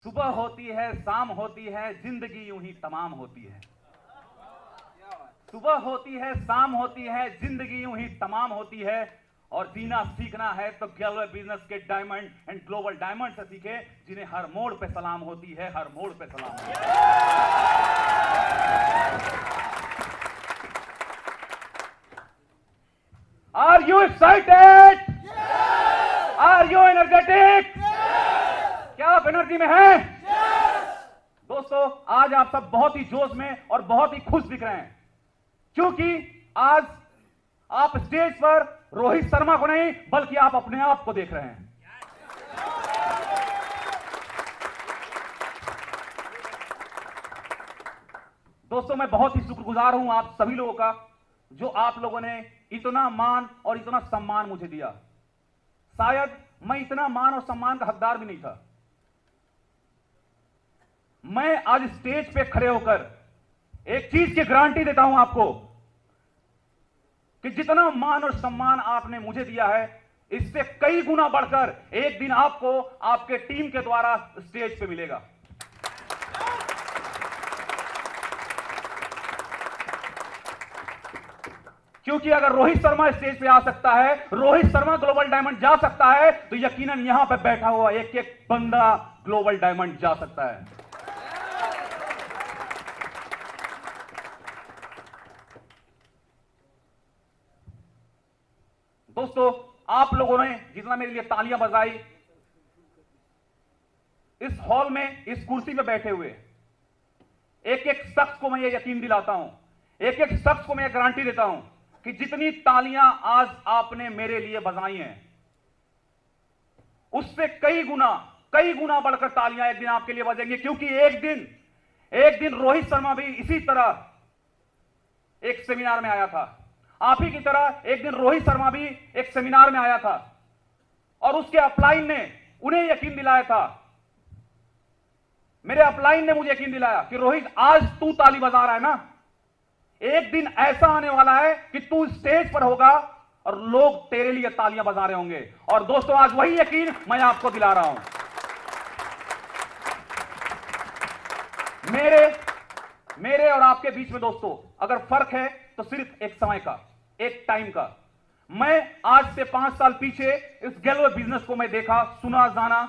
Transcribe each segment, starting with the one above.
सुबह होती है, शाम होती है, जिंदगी यूं ही तमाम होती है। सुबह होती है, शाम होती है, जिंदगी यूं ही तमाम होती है। और जीना सीखना है तो ग्लोबल बिजनेस के डायमंड एंड ग्लोबल डायमंड से सीखे, जिन्हें हर मोड़ पे सलाम होती है, हर मोड़ पे सलाम होती है। Are you excited? Are you energetic? क्या आप एनर्जी में हैं? दोस्तों, आज आप सब बहुत ही जोश में और बहुत ही खुश दिख रहे हैं, क्योंकि आज आप स्टेज पर रोहित शर्मा को नहीं बल्कि आप अपने आप को देख रहे हैं। दोस्तों, मैं बहुत ही शुक्रगुजार हूं आप सभी लोगों का, जो आप लोगों ने इतना मान और इतना सम्मान मुझे दिया। शायद मैं इतना मान और सम्मान का हकदार भी नहीं था। मैं आज स्टेज पे खड़े होकर एक चीज की गारंटी देता हूं आपको कि जितना मान और सम्मान आपने मुझे दिया है, इससे कई गुना बढ़कर एक दिन आपको आपके टीम के द्वारा स्टेज पे मिलेगा। क्योंकि अगर रोहित शर्मा स्टेज पे आ सकता है, रोहित शर्मा ग्लोबल डायमंड जा सकता है, तो यकीनन यहां पे बैठा हुआ एक एक बंदा ग्लोबल डायमंड जा सकता है। दोस्तों, आप लोगों ने जितना मेरे लिए तालियां बजाई, इस हॉल में इस कुर्सी पे बैठे हुए एक एक शख्स को मैं ये यकीन दिलाता हूं, एक एक शख्स को मैं ये गारंटी देता हूं कि जितनी तालियां आज आपने मेरे लिए बजाई हैं, उससे कई गुना बढ़कर तालियां एक दिन आपके लिए बजेंगी। क्योंकि एक दिन रोहित शर्मा भी इसी तरह एक सेमिनार में आया था, आप ही की तरह एक दिन रोहित शर्मा भी एक सेमिनार में आया था, और उसके अपलाइन ने उन्हें यकीन दिलाया था, मेरे अपलाइन ने मुझे यकीन दिलाया कि रोहित, आज तू ताली बजा रहा है ना, एक दिन ऐसा आने वाला है कि तू स्टेज पर होगा और लोग तेरे लिए तालियां बजा रहे होंगे। और दोस्तों, आज वही यकीन मैं आपको दिला रहा हूं। मेरे और आपके बीच में दोस्तों अगर फर्क है तो सिर्फ एक समय का, एक टाइम का। मैं आज से 5 साल पीछे इस ग्लोबल बिजनेस को मैं देखा, सुना, जाना,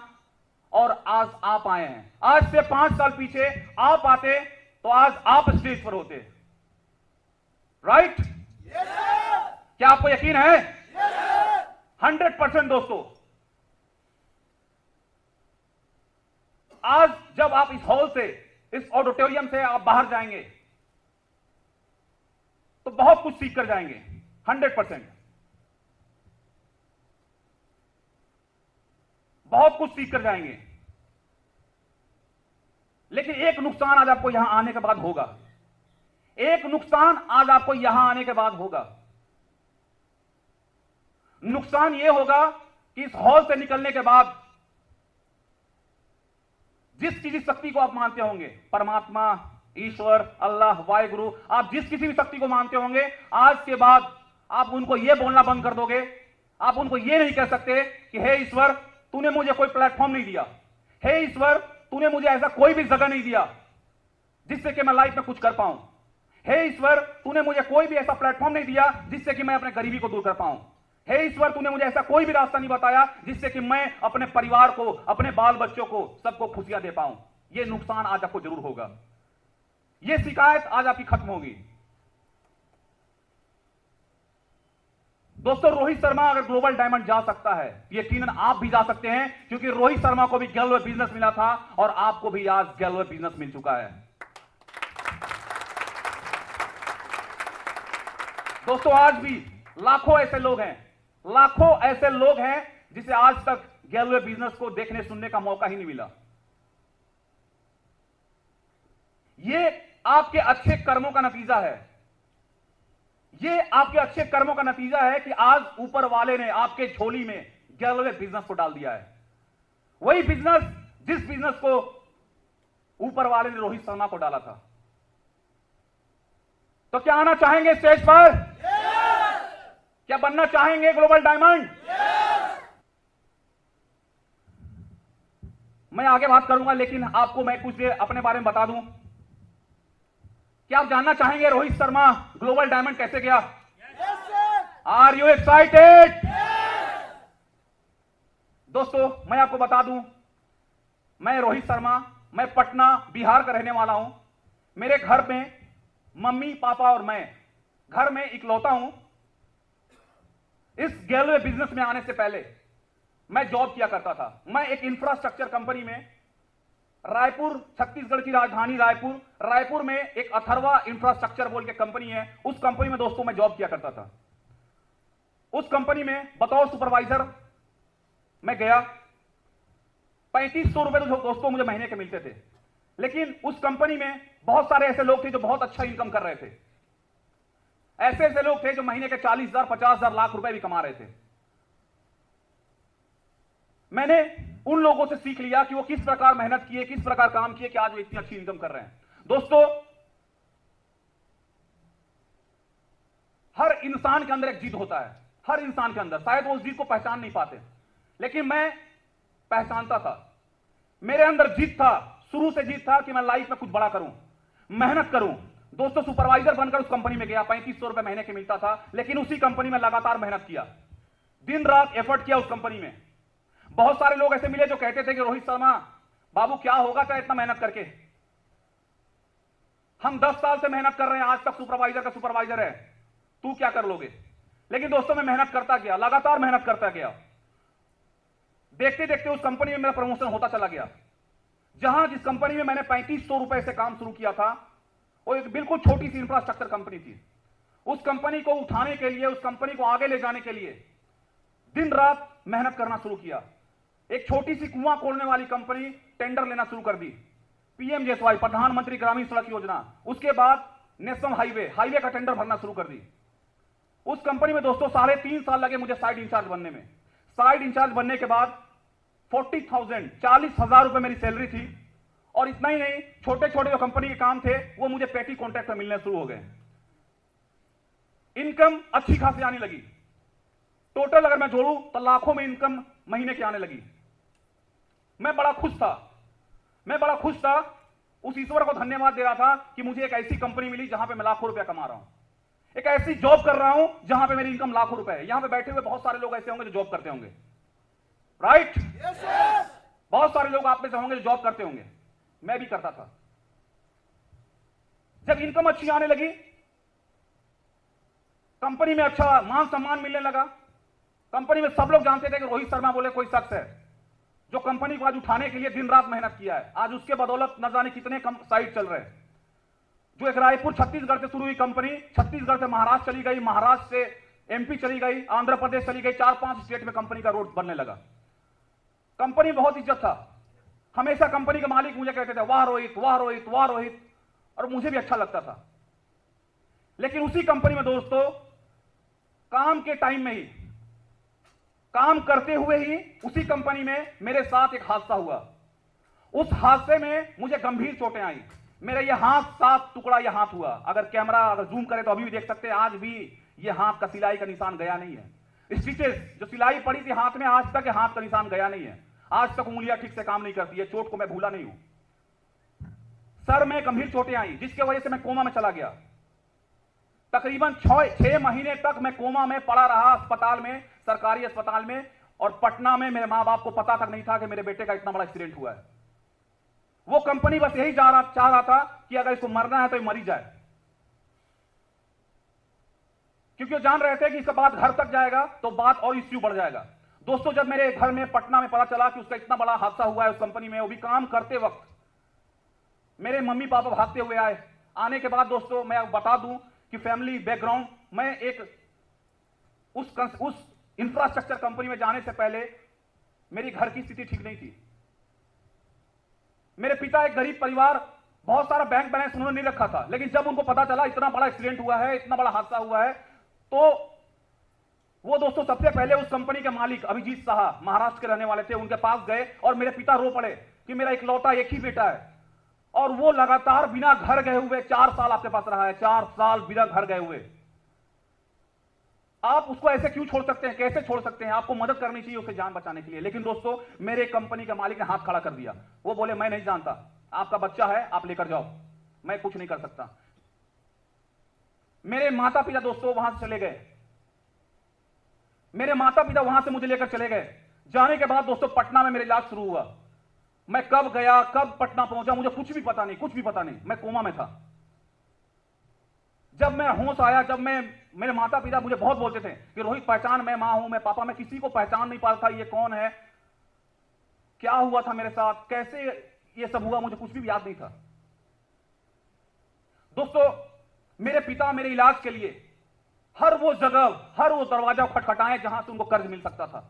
और आज आप आए हैं। आज से 5 साल पीछे आप आते तो आज आप स्टेज पर होते, राइट? क्या आपको यकीन है? 100% दोस्तों, आज जब आप इस हॉल से, इस ऑडिटोरियम से आप बाहर जाएंगे तो बहुत कुछ सीख कर जाएंगे। 100% बहुत कुछ सीख कर जाएंगे। लेकिन एक नुकसान आज आपको यहां आने के बाद होगा, एक नुकसान आज आपको यहां आने के बाद होगा। नुकसान यह होगा कि इस हॉल से निकलने के बाद जिस किसी शक्ति को आप मानते होंगे, परमात्मा, ईश्वर, अल्लाह, वाहिगुरु, आप जिस किसी भी शक्ति को मानते होंगे, आज के बाद आप उनको यह बोलना बंद कर दोगे। आप उनको यह नहीं कह सकते कि हे ईश्वर, तूने मुझे कोई प्लेटफॉर्म नहीं दिया, हे ईश्वर, तूने मुझे ऐसा कोई भी जगह नहीं दिया जिससे कि मैं लाइफ में कुछ कर पाऊं, हे ईश्वर, तूने मुझे कोई भी ऐसा प्लेटफॉर्म नहीं दिया जिससे कि मैं अपने गरीबी को दूर कर पाऊं, हे ईश्वर, तूने मुझे ऐसा कोई भी रास्ता नहीं बताया जिससे कि मैं अपने परिवार को, अपने बाल बच्चों को, सबको खुशियां दे पाऊं। यह नुकसान आज आपको जरूर होगा, यह शिकायत आज आपकी खत्म होगी। दोस्तों, रोहित शर्मा अगर ग्लोबल डायमंड जा सकता है, यकीनन आप भी जा सकते हैं, क्योंकि रोहित शर्मा को भी ग्लोबल बिजनेस मिला था और आपको भी आज ग्लोबल बिजनेस मिल चुका है। दोस्तों, आज भी लाखों ऐसे लोग हैं जिसे आज तक ग्लोबल बिजनेस को देखने सुनने का मौका ही नहीं मिला। ये आपके अच्छे कर्मों का नतीजा है, ये आपके अच्छे कर्मों का नतीजा है कि आज ऊपर वाले ने आपके झोली में ग्लोबल बिजनेस को डाल दिया है। वही बिजनेस, जिस बिजनेस को ऊपर वाले ने रोहित शर्मा को डाला था। तो क्या आना चाहेंगे स्टेज पर? क्या बनना चाहेंगे ग्लोबल डायमंड? मैं आगे बात करूंगा, लेकिन आपको मैं कुछ देर अपने बारे में बता दूं। क्या आप जानना चाहेंगे रोहित शर्मा ग्लोबल डायमंड कैसे गया? Are you excited? दोस्तों मैं आपको बता दूं, मैं रोहित शर्मा, मैं पटना बिहार का रहने वाला हूं। मेरे घर में मम्मी पापा और मैं घर में इकलौता हूं। इस गैलवे बिजनेस में आने से पहले मैं जॉब किया करता था। मैं एक इंफ्रास्ट्रक्चर कंपनी में रायपुर, छत्तीसगढ़ की राजधानी रायपुर में एक अथर्वा इंफ्रास्ट्रक्चर बोल के कंपनी है, उस कंपनी में दोस्तों मैं जॉब किया करता था। उस कंपनी में बतौर सुपरवाइजर मैं गया। 3500 रुपए तो दोस्तों मुझे महीने के मिलते थे, लेकिन उस कंपनी में बहुत सारे ऐसे लोग थे जो बहुत अच्छा इनकम कर रहे थे। ऐसे ऐसे लोग थे जो महीने के 40,000, 50,000, लाख रुपए भी कमा रहे थे। मैंने उन लोगों से सीख लिया कि वो किस प्रकार मेहनत किए, किस प्रकार काम किए कि आज वो इतनी अच्छी इनकम कर रहे हैं। दोस्तों हर इंसान के अंदर एक जिद होता है, हर इंसान के अंदर, शायद वो उस जिद को पहचान नहीं पाते, लेकिन मैं पहचानता था। मेरे अंदर जिद था, शुरू से जिद था कि मैं लाइफ में कुछ बड़ा करूं, मेहनत करूं। दोस्तों सुपरवाइजर बनकर उस कंपनी में गया, 3500 रुपए महीने के मिलता था, लेकिन उसी कंपनी में लगातार मेहनत किया, दिन रात एफर्ट किया उस कंपनी में। बहुत सारे लोग ऐसे मिले जो कहते थे कि रोहित शर्मा बाबू क्या होगा चाहे इतना मेहनत करके, हम 10 साल से मेहनत कर रहे हैं, आज तक सुपरवाइजर का सुपरवाइजर है, तू क्या कर लोगे? लेकिन दोस्तों मैं मेहनत करता गया, लगातार मेहनत करता गया। देखते देखते उस कंपनी में मेरा प्रमोशन होता चला गया। जिस कंपनी में मैंने 3500 रुपए से काम शुरू किया था, वो एक बिल्कुल छोटी सी इंफ्रास्ट्रक्चर कंपनी थी। उस कंपनी को उठाने के लिए, उस कंपनी को आगे ले जाने के लिए दिन रात मेहनत करना शुरू किया। एक छोटी सी कुआं खोलने वाली कंपनी टेंडर लेना शुरू कर दी, पीएमजीएसवाई, प्रधानमंत्री ग्रामीण सड़क योजना, उसके बाद नेशनल हाईवे का टेंडर भरना शुरू कर दी। उस कंपनी में दोस्तों 3.5 साल लगे मुझे साइड इंचार्ज बनने में। साइड इंचार्ज बनने के बाद 40,000 रुपए मेरी सैलरी थी, और इतना ही नहीं, छोटे छोटे जो कंपनी के काम थे वो मुझे पेटी कॉन्ट्रैक्ट में मिलने शुरू हो गए। इनकम अच्छी खासी आने लगी। टोटल अगर मैं जोड़ूं तो लाखों में इनकम महीने की आने लगी। मैं बड़ा खुश था, उस ईश्वर को धन्यवाद दे रहा था कि मुझे एक ऐसी कंपनी मिली जहां पे मैं लाखों रुपया कमा रहा हूं, एक ऐसी जॉब कर रहा हूं जहां पे मेरी इनकम लाखों रुपए है। यहां पे बैठे हुए बहुत सारे लोग ऐसे होंगे जो जॉब करते होंगे, राइट? बहुत सारे लोग आप में से होंगे जो जॉब करते होंगे, मैं भी करता था। जब इनकम अच्छी आने लगी, कंपनी में अच्छा मान सम्मान मिलने लगा, कंपनी में सब लोग जानते थे कि रोहित शर्मा बोले कोई शख्स है जो कंपनी को आज उठाने के लिए दिन रात मेहनत किया है। आज उसके बदौलत न जाने कितने साइट चल रहे हैं। जो एक रायपुर छत्तीसगढ़ से शुरू हुई कंपनी, छत्तीसगढ़ से महाराष्ट्र चली गई, महाराष्ट्र से एमपी चली गई, आंध्र प्रदेश चली गई, 4-5 स्टेट में कंपनी का रोड बनने लगा। कंपनी बहुत इज्जत था, हमेशा कंपनी के मालिक मुझे कहते थे वाह रोहित, वाह रोहित, वाह रोहित, और मुझे भी अच्छा लगता था। लेकिन उसी कंपनी में दोस्तों काम के टाइम में ही, काम करते हुए ही उसी कंपनी में मेरे साथ एक हादसा हुआ। उस हादसे में मुझे गंभीर चोटें आई। मेरा यह हाथ 7 टुकड़ा यह हाथ हुआ। अगर कैमरा अगर जूम करे तो अभी भी देख सकते हैं, आज भी यह हाथ का सिलाई का निशान गया नहीं है। स्टिचेस जो सिलाई पड़ी थी हाथ में, आज तक हाथ का निशान गया नहीं है। आज तक उंगलियां ठीक से काम नहीं करती है। चोट को मैं भूला नहीं हूं। सर में गंभीर चोटें आई जिसकी वजह से मैं कोमा में चला गया। तकरीबन 6 महीने तक मैं कोमा में पड़ा रहा, अस्पताल में, सरकारी अस्पताल में। और पटना में मेरे मां बाप को पता तक नहीं था कि मेरे बेटे का इतना बड़ा एक्सीडेंट हुआ है। वो कंपनी बस यही चाह रहा था कि अगर इसको मरना है तो ये मरी जाए, क्योंकि वो जान रहे थे कि इसका बात घर तक जाएगा तो बात और इश्यू बढ़ जाएगा। दोस्तों जब मेरे घर में पटना में पता चला कि उसका इतना बड़ा हादसा हुआ है उस कंपनी में, वो भी काम करते वक्त, मेरे मम्मी पापा भागते हुए आए। आने के बाद दोस्तों मैं बता दूं कि फैमिली बैकग्राउंड, मैं एक उस इंफ्रास्ट्रक्चर कंपनी में जाने से पहले मेरी घर की स्थिति ठीक नहीं थी। मेरे पिता एक गरीब परिवार, बहुत सारा बैंक बैलेंस उन्होंने नहीं रखा था, लेकिन जब उनको पता चला इतना बड़ा एक्सीडेंट हुआ है, इतना बड़ा हादसा हुआ है, तो वो दोस्तों सबसे पहले उस कंपनी के मालिक अभिजीत साहब, महाराष्ट्र के रहने वाले थे, उनके पास गए और मेरे पिता रो पड़े कि मेरा इकलौता एक ही बेटा है। और वो लगातार बिना घर गए हुए 4 साल आपके पास रहा है, 4 साल बिना घर गए हुए। आप उसको ऐसे क्यों छोड़ सकते हैं? कैसे छोड़ सकते हैं? आपको मदद करनी चाहिए उससे जान बचाने के लिए। लेकिन दोस्तों, मेरे कंपनी के मालिक ने हाथ खड़ा कर दिया। वो बोले मैं नहीं जानता, आपका बच्चा है, आप लेकर जाओ, मैं कुछ नहीं कर सकता। मेरे माता पिता दोस्तों वहां से चले गए। मेरे माता पिता वहां से मुझे लेकर चले गए। जाने के बाद दोस्तों पटना में मेरा इलाज शुरू हुआ। मैं कब गया, कब पटना पहुंचा, मुझे कुछ भी पता नहीं, कुछ भी पता नहीं। मैं कोमा में था। जब मैं होश आया, जब मेरे माता पिता मुझे बहुत बोलते थे कि रोहित पहचान, मैं मां हूं, मैं पापा, मैं किसी को पहचान नहीं पाता था, ये कौन है, क्या हुआ था मेरे साथ, कैसे ये सब हुआ, मुझे कुछ भी याद नहीं था। दोस्तों, मेरे पिता मेरे इलाज के लिए हर वो जगह, हर वो दरवाजा खटखटाए जहां से उनको कर्ज मिल सकता था।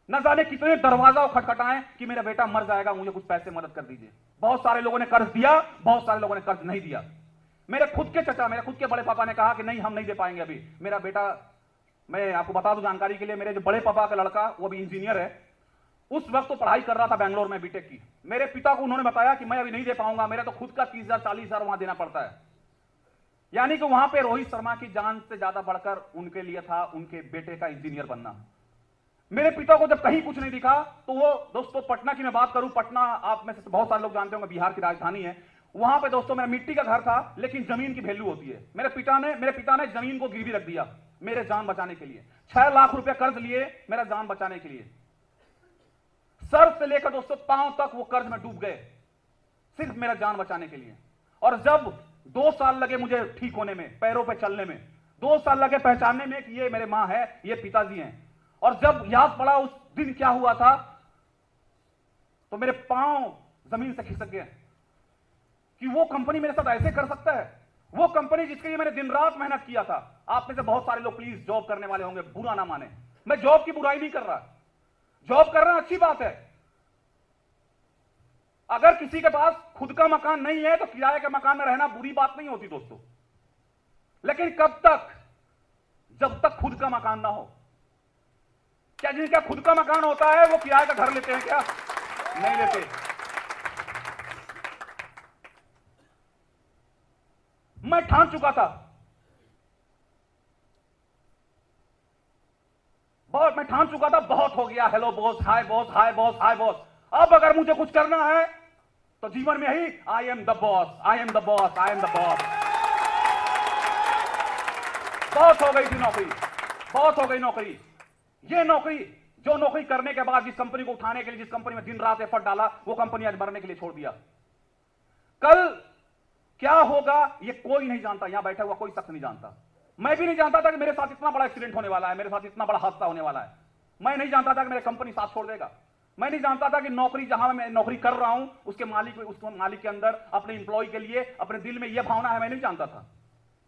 न जाने कितने दरवाजा खटखटाए कि मेरा बेटा मर जाएगा, मुझे कुछ पैसे मदद कर दीजिए। बहुत सारे लोगों ने कर्ज दिया, बहुत सारे लोगों ने कर्ज नहीं दिया। मेरे खुद के चचा, मेरे खुद के बड़े पापा ने कहा कि नहीं, हम नहीं दे पाएंगे अभी। मेरा बेटा, मैं आपको बता दूं जानकारी के लिए, मेरे जो बड़े पापा का लड़का, वो भी इंजीनियर है, उस वक्त तो पढ़ाई कर रहा था बैंगलोर में, बीटेक की। मेरे पिता को उन्होंने बताया कि मैं अभी नहीं दे पाऊंगा, मेरा तो खुद का 30,000 40,000 वहां देना पड़ता है। यानी कि वहां पे रोहित शर्मा की जान से ज्यादा बढ़कर उनके लिए था उनके बेटे का इंजीनियर बनना। मेरे पिता को जब कहीं कुछ नहीं दिखा तो वो, दोस्तों पटना की मैं बात करूं, पटना आप में से बहुत सारे लोग जानते होंगे, बिहार की राजधानी है। वहां पे दोस्तों मेरा मिट्टी का घर था, लेकिन जमीन की वैल्यू होती है। मेरे पिता ने जमीन को गिरवी रख दिया मेरे जान बचाने के लिए। 6 लाख रुपए कर्ज लिए मेरा जान बचाने के लिए। सर से लेकर दोस्तों पांव तक वो कर्ज में डूब गए, सिर्फ मेरा जान बचाने के लिए। और जब 2 साल लगे मुझे ठीक होने में, पैरों पे चलने में, 2 साल लगे पहचानने में कि ये मेरे मां है, ये पिताजी हैं। और जब याद पड़ा उस दिन क्या हुआ था, तो मेरे पांव जमीन से खिसक गए कि वो कंपनी मेरे साथ ऐसे कर सकता है। वो कंपनी जिसके लिए मैंने दिन रात मेहनत किया था। आप में से बहुत सारे लोग प्लीज जॉब करने वाले होंगे, बुरा ना माने, मैं जॉब की बुराई नहीं कर रहा। जॉब करना अच्छी बात है। अगर किसी के पास खुद का मकान नहीं है तो किराए के मकान में रहना बुरी बात नहीं होती दोस्तों। लेकिन कब तक? जब तक खुद का मकान ना हो। क्या जिनका खुद का मकान होता है वो किराए का घर लेते हैं क्या? नहीं लेते। मैं ठान चुका था, मैं ठान चुका था, बहुत हो गया, hello boss, hi boss, hi boss, hi boss. अब अगर मुझे कुछ करना है तो जीवन में ही I am the boss, I am the boss, I am the boss. बहुत हो गई थी नौकरी, बहुत हो गई नौकरी। ये नौकरी, जो नौकरी करने के बाद जिस कंपनी को उठाने के लिए, जिस कंपनी में दिन रात एफर्ट डाला, वो कंपनी आज मरने के लिए छोड़ दिया। कल क्या होगा ये कोई नहीं जानता, यहां बैठा हुआ कोई शख्स नहीं जानता। मैं भी नहीं जानता था कि मेरे साथ इतना बड़ा एक्सीडेंट होने वाला है, मेरे साथ इतना बड़ा हादसा होने वाला है। मैं नहीं जानता था कि मेरी कंपनी साथ छोड़ देगा। मैं नहीं जानता था कि नौकरी, जहां मैं नौकरी कर रहा हूं, उसके मालिक के अंदर अपने इंप्लॉय के लिए अपने दिल में यह भावना है। मैं नहीं जानता था,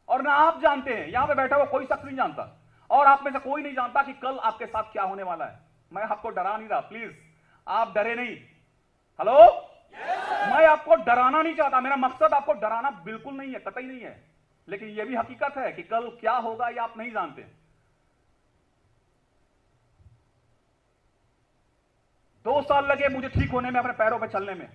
और ना आप जानते हैं, यहां पे बैठा हुआ कोई शख्स नहीं जानता, और आप में से कोई नहीं जानता कि कल आपके साथ क्या होने वाला है। मैं आपको डरा नहीं रहा, प्लीज आप डरे नहीं। हेलो, मैं आपको डराना नहीं चाहता, मेरा मकसद आपको डराना बिल्कुल नहीं है, कतई नहीं है। लेकिन यह भी हकीकत है कि कल क्या होगा यह आप नहीं जानते। 2 साल लगे मुझे ठीक होने में, अपने पैरों पर चलने में।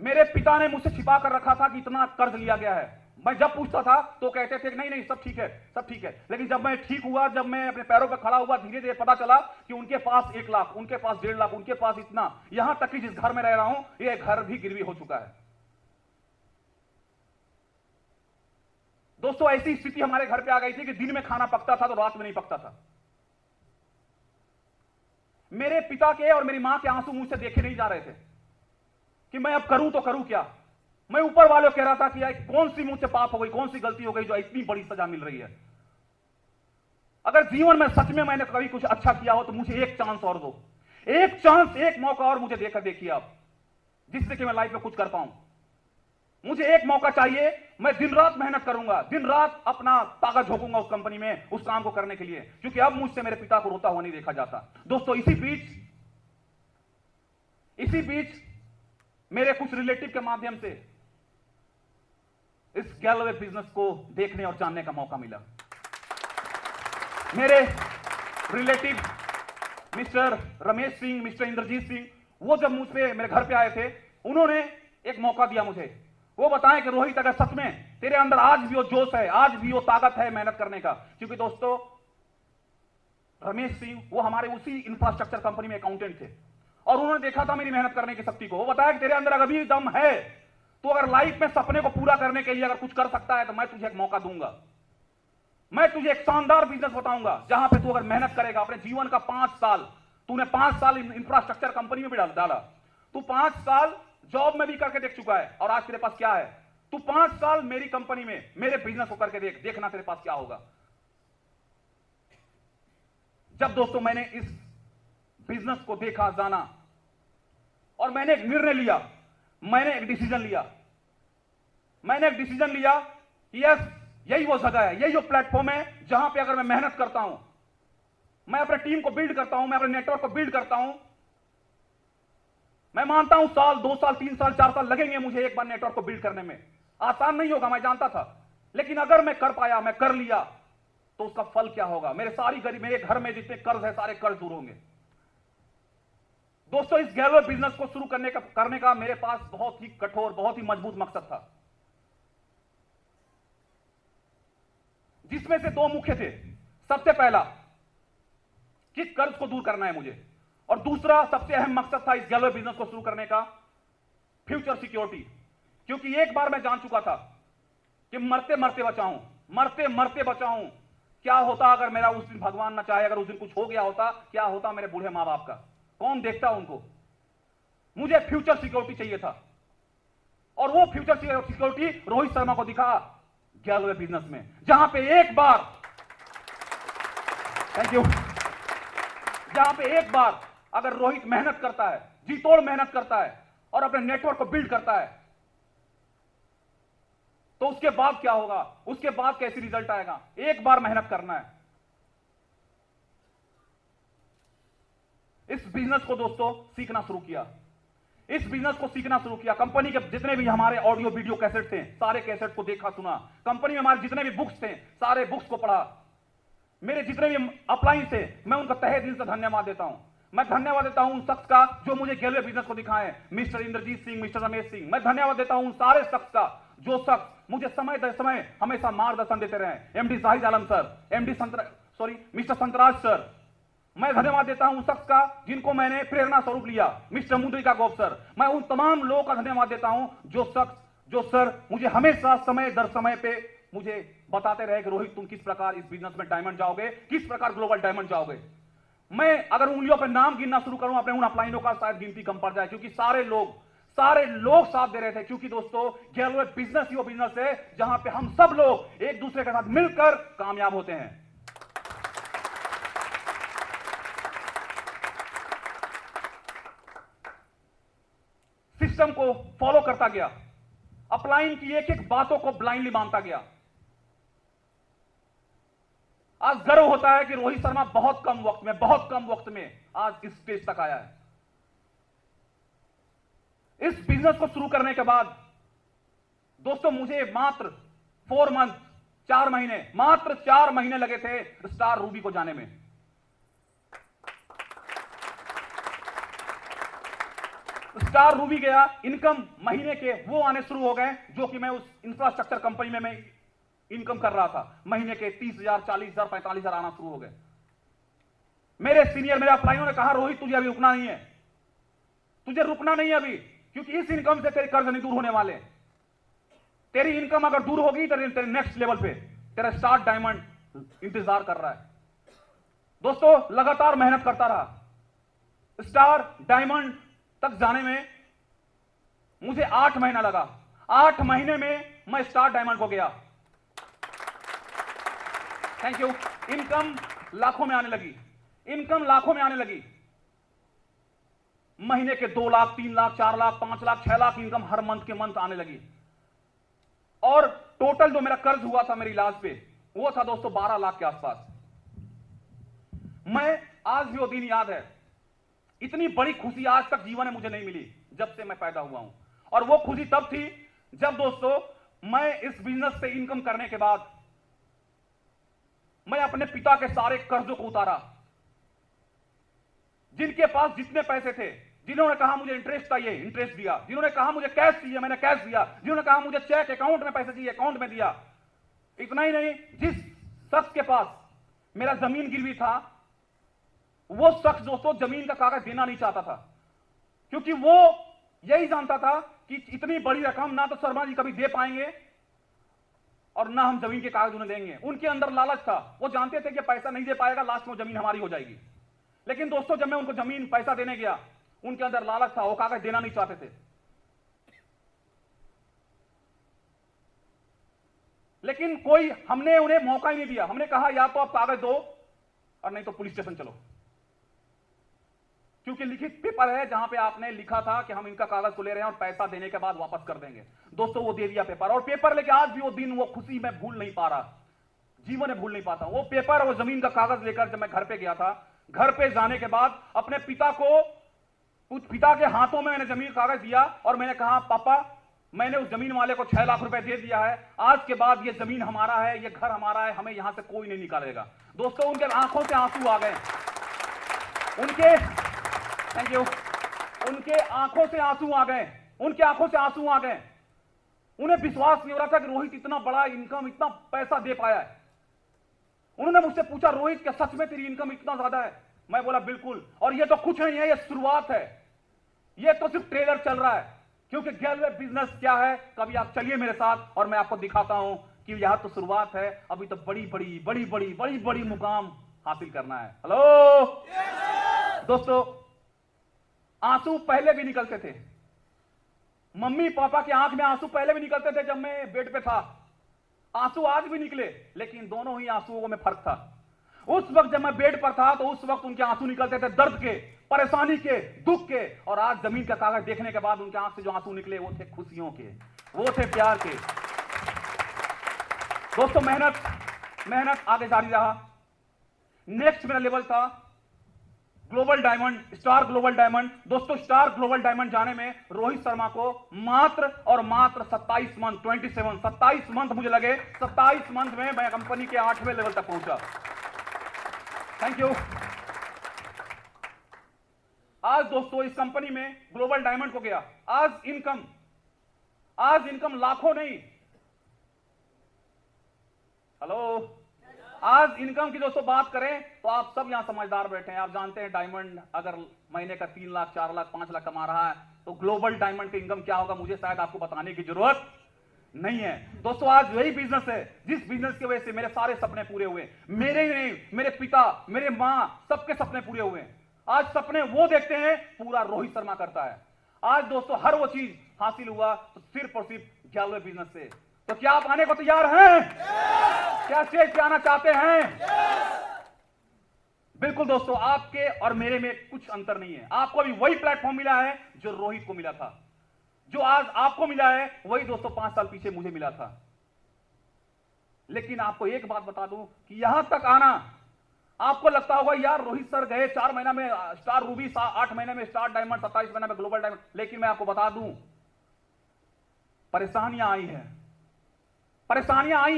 मेरे पिता ने मुझसे छिपा कर रखा था कि इतना कर्ज लिया गया है। मैं जब पूछता था तो कहते थे नहीं नहीं सब ठीक है, सब ठीक है। लेकिन जब मैं ठीक हुआ, जब मैं अपने पैरों पर खड़ा हुआ, धीरे धीरे पता चला कि उनके पास 1 लाख, उनके पास 1.5 लाख, उनके पास इतना, यहां तक कि जिस घर में रह रहा हूं यह घर भी गिरवी हो चुका है। दोस्तों, ऐसी स्थिति हमारे घर पे आ गई थी कि दिन में खाना पकता था तो रात में नहीं पकता था। मेरे पिता के और मेरी मां के आंसू मुझसे देखे नहीं जा रहे थे कि मैं अब करूं तो करूं क्या। मैं ऊपर वाले को कह रहा था कि यार कौन सी मुझसे पाप हो गई, कौन सी गलती हो गई जो इतनी बड़ी सजा मिल रही है। अगर जीवन में सच में मैंने कभी कुछ अच्छा किया हो तो मुझे एक चांस और दो, एक चांस, एक मौका और मुझे देकर देखिए आप, जिससे कि मैं लाइफ में कुछ कर पाऊं। मुझे एक मौका चाहिए, मैं दिन रात मेहनत करूंगा, दिन रात अपना ताकत झोंकूंगा उस कंपनी में, उस काम को करने के लिए, क्योंकि अब मुझसे मेरे पिता को रोता हुआ नहीं देखा जाता। दोस्तों, इसी बीच मेरे कुछ रिलेटिव के माध्यम से इस गैलवे बिजनेस को देखने और जानने का मौका मिला। मेरे relative mister Ramesh Singh, mister Inderjit Singh, वो जब मुझ पे, मेरे घर पे आए थे, उन्होंने एक मौका दिया मुझे। वो बताएं कि रोहित अगर सच में तेरे अंदर आज भी वो जोश है, आज भी वो ताकत है मेहनत करने का। क्योंकि दोस्तों रमेश सिंह वो हमारे उसी इंफ्रास्ट्रक्चर कंपनी में अकाउंटेंट थे और उन्होंने देखा था मेरी मेहनत करने की शक्ति को। वो बताया कि तेरे अंदर अगर भी दम है तो अगर लाइफ में सपने को पूरा करने के लिए अगर कुछ कर सकता है तो मैं तुझे एक मौका दूंगा, मैं तुझे एक शानदार बिजनेस बताऊंगा जहां पे तू अगर मेहनत करेगा अपने जीवन का 5 साल, तूने 5 साल इंफ्रास्ट्रक्चर कंपनी में भी डाला, तू 5 साल जॉब में भी करके देख चुका है और आज तेरे पास क्या है, तू 5 साल मेरी कंपनी में मेरे बिजनेस को करके देख, देखना तेरे पास क्या होगा। जब दोस्तों मैंने इस बिजनेस को देखा, जाना और मैंने एक निर्णय लिया, मैंने एक डिसीजन लिया कि यस यही वो जगह है, यही वो प्लेटफॉर्म है जहां पे अगर मैं मेहनत करता हूं, मैं अपने टीम को बिल्ड करता हूं, मैं अपने नेटवर्क को बिल्ड करता हूं, मैं मानता हूं साल 2 साल 3 साल 4 साल लगेंगे मुझे एक बार नेटवर्क को बिल्ड करने में, आसान नहीं होगा मैं जानता था, लेकिन अगर मैं कर पाया, मैं कर लिया तो उसका फल क्या होगा, मेरे घर में जितने कर्ज है सारे कर्ज दूर होंगे। दोस्तों इस गैलवे बिजनेस को शुरू करने का मेरे पास बहुत ही कठोर, बहुत ही मजबूत मकसद था, जिसमें से 2 मुख्य थे। सबसे पहला कि कर्ज को दूर करना है मुझे, और दूसरा सबसे अहम मकसद था इस गैलवे बिजनेस को शुरू करने का, फ्यूचर सिक्योरिटी। क्योंकि एक बार मैं जान चुका था कि मरते मरते बचाऊं, क्या होता अगर मेरा उस दिन भगवान न चाहे अगर उस दिन कुछ हो गया होता, क्या होता मेरे बूढ़े मां बाप का, कौन देखता उनको। मुझे फ्यूचर सिक्योरिटी चाहिए था और वो फ्यूचर सिक्योरिटी रोहित शर्मा को दिखा गैलवे बिजनेस में, जहां पे एक बार, थैंक यू, जहां पे एक बार अगर रोहित मेहनत करता है, जी तोड़ मेहनत करता है और अपने नेटवर्क को बिल्ड करता है तो उसके बाद क्या होगा, उसके बाद कैसी रिजल्ट आएगा। एक बार मेहनत करना है। इस बिजनेस को दोस्तों सीखना शुरू किया, कंपनी के जितने भी हमारे ऑडियो वीडियो कैसेट थे सारे कैसेट को देखा सुना, कंपनी में हमारे जितने भी बुक्स थे सारे बुक्स को पढ़ा, मेरे जितने भी अपलाइन थे मैं उनका तहे दिल से धन्यवाद देता हूं। मैं धन्यवाद देता हूं उन शख्स का जो मुझे गैलवे बिजनेस को दिखाएं, मिस्टर इंद्रजीत सिंह, मिस्टर रमेश सिंह। मैं धन्यवाद देता हूं उन सारे शख्स का जो शख्स मुझे समय दर समय हमेशा मार्गदर्शन देते रहे, एमडी शाहिद आलम सर, मिस्टर संतराज सर। मैं धन्यवाद देता हूं उन शख्स का जिनको मैंने प्रेरणा स्वरूप लिया, मिस्टर मुद्रिका गोप सर। मैं उन तमाम लोगों का धन्यवाद देता हूं जो सर मुझे हमेशा समय दर समय पे मुझे बताते रहे कि रोहित तुम किस प्रकार इस बिजनेस में डायमंड जाओगे, किस प्रकार ग्लोबल डायमंड जाओगे। मैं अगर उंगलियों पर नाम गिनना शुरू करूं अपने उन अपलाइनों का शायद गिनती कम पड़ जाए, क्योंकि सारे लोग साथ दे रहे थे। क्योंकि दोस्तों गैलवे बिजनेस ही वो बिजनेस है जहां पे हम सब लोग एक दूसरे के साथ मिलकर कामयाब होते हैं। सिस्टम को फॉलो करता गया, अपलाइन की एक एक बातों को ब्लाइंडली मानता गया। आज गर्व होता है कि रोहित शर्मा बहुत कम वक्त में आज इस स्टेज तक आया है। इस बिजनेस को शुरू करने के बाद दोस्तों मुझे मात्र 4 महीने लगे थे स्टार रूबी को जाने में। स्टार रूबी गया, इनकम महीने के वो आने शुरू हो गए जो कि मैं उस इंफ्रास्ट्रक्चर कंपनी में मैं इनकम कर रहा था। महीने के 30,000, 40,000, 45,000 आना शुरू हो गए। मेरे सीनियर, मेरे अपलाइनों ने कहा रोहित तुझे अभी रुकना नहीं है, अभी, क्योंकि इस इनकम से तेरे कर्ज नहीं दूर होने वाले। तेरी इनकम अगर दूर होगी तो तेरे नेक्स्ट लेवल पे तेरा स्टार डायमंड इंतजार कर रहा है। दोस्तों लगातार मेहनत करता रहा, स्टार डायमंड तक जाने में मुझे 8 महीना लगा। 8 महीने में मैं स्टार डायमंड को गया, थैंक यू। इनकम लाखों में आने लगी, महीने के 2 लाख, 3 लाख, 4 लाख, 5 लाख, 6 लाख इनकम हर मंथ के मंथ आने लगी। और टोटल जो मेरा कर्ज हुआ था मेरे इलाज पे वो था दोस्तों 12 लाख के आसपास। मैं आज भी वो दिन याद है, इतनी बड़ी खुशी आज तक जीवन में मुझे नहीं मिली जब से मैं पैदा हुआ हूं। और वो खुशी तब थी जब दोस्तों मैं इस बिजनेस से इनकम करने के बाद मैं अपने पिता के सारे कर्जों को उतारा। जिनके पास जितने पैसे थे जिन्होंने कहा मुझे इंटरेस्ट चाहिए, इंटरेस्ट दिया। जिन्होंने कहा मुझे कैश चाहिए, मैंने कैश दिया। जिन्होंने कहा मुझे चेक अकाउंट में पैसे चाहिए, अकाउंट में दिया। इतना ही नहीं, जिस शख्स के पास मेरा जमीन गिरवी था, वो शख्स दोस्तों जमीन का कागज देना नहीं चाहता था, क्योंकि वो यही जानता था कि इतनी बड़ी रकम ना तो शर्मा जी कभी दे पाएंगे और ना हम जमीन के कागज उन्हें देंगे। उनके अंदर लालच था, वो जानते थे कि पैसा नहीं दे पाएगा, लास्ट में जमीन हमारी हो जाएगी। लेकिन दोस्तों जब मैं उनको जमीन पैसा देने गया, उनके अंदर लालच था, वो कागज देना नहीं चाहते थे। लेकिन हमने उन्हें मौका ही नहीं दिया। हमने कहा या तो आप कागज दो और नहीं तो पुलिस स्टेशन चलो, क्योंकि लिखित पेपर है जहां पे आपने लिखा था कि हम इनका कागज तो ले रहे हैं और पैसा देने के बाद वापस कर देंगे। दोस्तों वो दे दिया पेपर, और पेपर लेके आज भी वो दिन, वो खुशी मैं भूल नहीं पा रहा, जीवन में भूल नहीं पाता। वो पेपर, वो जमीन का कागज लेकर जब मैं घर पे गया था, घर पे जाने के बाद अपने पिता के हाथों में मैंने जमीन कागज दिया और मैंने कहा पापा, मैंने उस जमीन वाले को 6 लाख रुपए दे दिया है, आज के बाद ये जमीन हमारा है, ये घर हमारा है, हमें यहां से कोई नहीं निकालेगा। दोस्तों उनके आंखों से आंसू आ गए, थैंक यू, उनके आंखों से आंसू आ गए, उनके आंखों से आंसू आ गए। उन्हें विश्वास नहीं हो रहा था कि रोहित इतना बड़ा इनकम, इतना पैसा दे पाया है। उन्होंने मुझसे पूछा, रोहित क्या सच में तेरी इनकम इतना ज्यादा है? मैं बोला बिल्कुल, और ये तो कुछ नहीं है, ये शुरुआत है, ये तो सिर्फ ट्रेलर चल रहा है। क्योंकि गैलवे बिजनेस क्या है, कभी आप चलिए मेरे साथ और मैं आपको दिखाता हूं कि यह तो शुरुआत है, अभी तो बड़ी बड़ी मुकाम हासिल करना है। हेलो दोस्तों, आंसू पहले भी निकलते थे, मम्मी पापा के आंख में आंसू पहले भी निकलते थे जब मैं बेड पे था, आंसू आज भी निकले, लेकिन दोनों ही आंसुओं में फर्क था। उस वक्त जब मैं बेड पर था तो उस वक्त उनके आंसू निकलते थे दर्द के, परेशानी के, दुख के, और आज जमीन का कागज देखने के बाद उनके आंख से जो आंसू निकले वो थे खुशियों के, वो थे प्यार के। दोस्तों मेहनत आगे जारी रहा। नेक्स्ट मेरा लेवल था global diamond, star global diamond. दोस्तों स्टार ग्लोबल डायमंड जाने में रोहित शर्मा को मात्र 27 मंथ मुझे लगे। 27 मंथ में मैं कंपनी के 8वें लेवल तक पहुंचा। Thank you. आज दोस्तों इस कंपनी में ग्लोबल डायमंड को गया, आज इनकम लाखों नहीं, हेलो, आज इनकम की दोस्तों बात करें तो आप सब यहां समझदार बैठे हैं। आप जानते हैं डायमंड अगर महीने का 3 लाख, 4 लाख, 5 लाख कमा रहा है तो ग्लोबल डायमंड की इनकम क्या होगा मुझे शायद आपको बताने की जरूरत नहीं है। दोस्तों आज वही बिजनेस है जिस बिजनेस की वजह से मेरे सारे सपने पूरे हुए, मेरे ही नहीं, मेरे पिता, मेरे मां, सबके सपने पूरे हुए। आज सपने वो देखते हैं, पूरा रोहित शर्मा करता है। आज दोस्तों हर वो चीज हासिल हुआ तो सिर्फ और सिर्फ गैलवे बिजनेस से। तो क्या आप आने को तैयार हैं? क्या स्टेज पे आना चाहते हैं? बिल्कुल दोस्तों, आपके और मेरे में कुछ अंतर नहीं है। आपको भी वही प्लेटफॉर्म मिला है जो रोहित को मिला था, जो आज आपको मिला है वही दोस्तों 5 साल पीछे मुझे मिला था। लेकिन आपको एक बात बता दूं कि यहां तक आना, आपको लगता होगा यार रोहित सर गए 4 महीना में स्टार रूबी, 8 महीने में स्टार डायमंड, 27 महीने में ग्लोबल डायमंड। लेकिन मैं आपको बता दूं, परेशानियां आई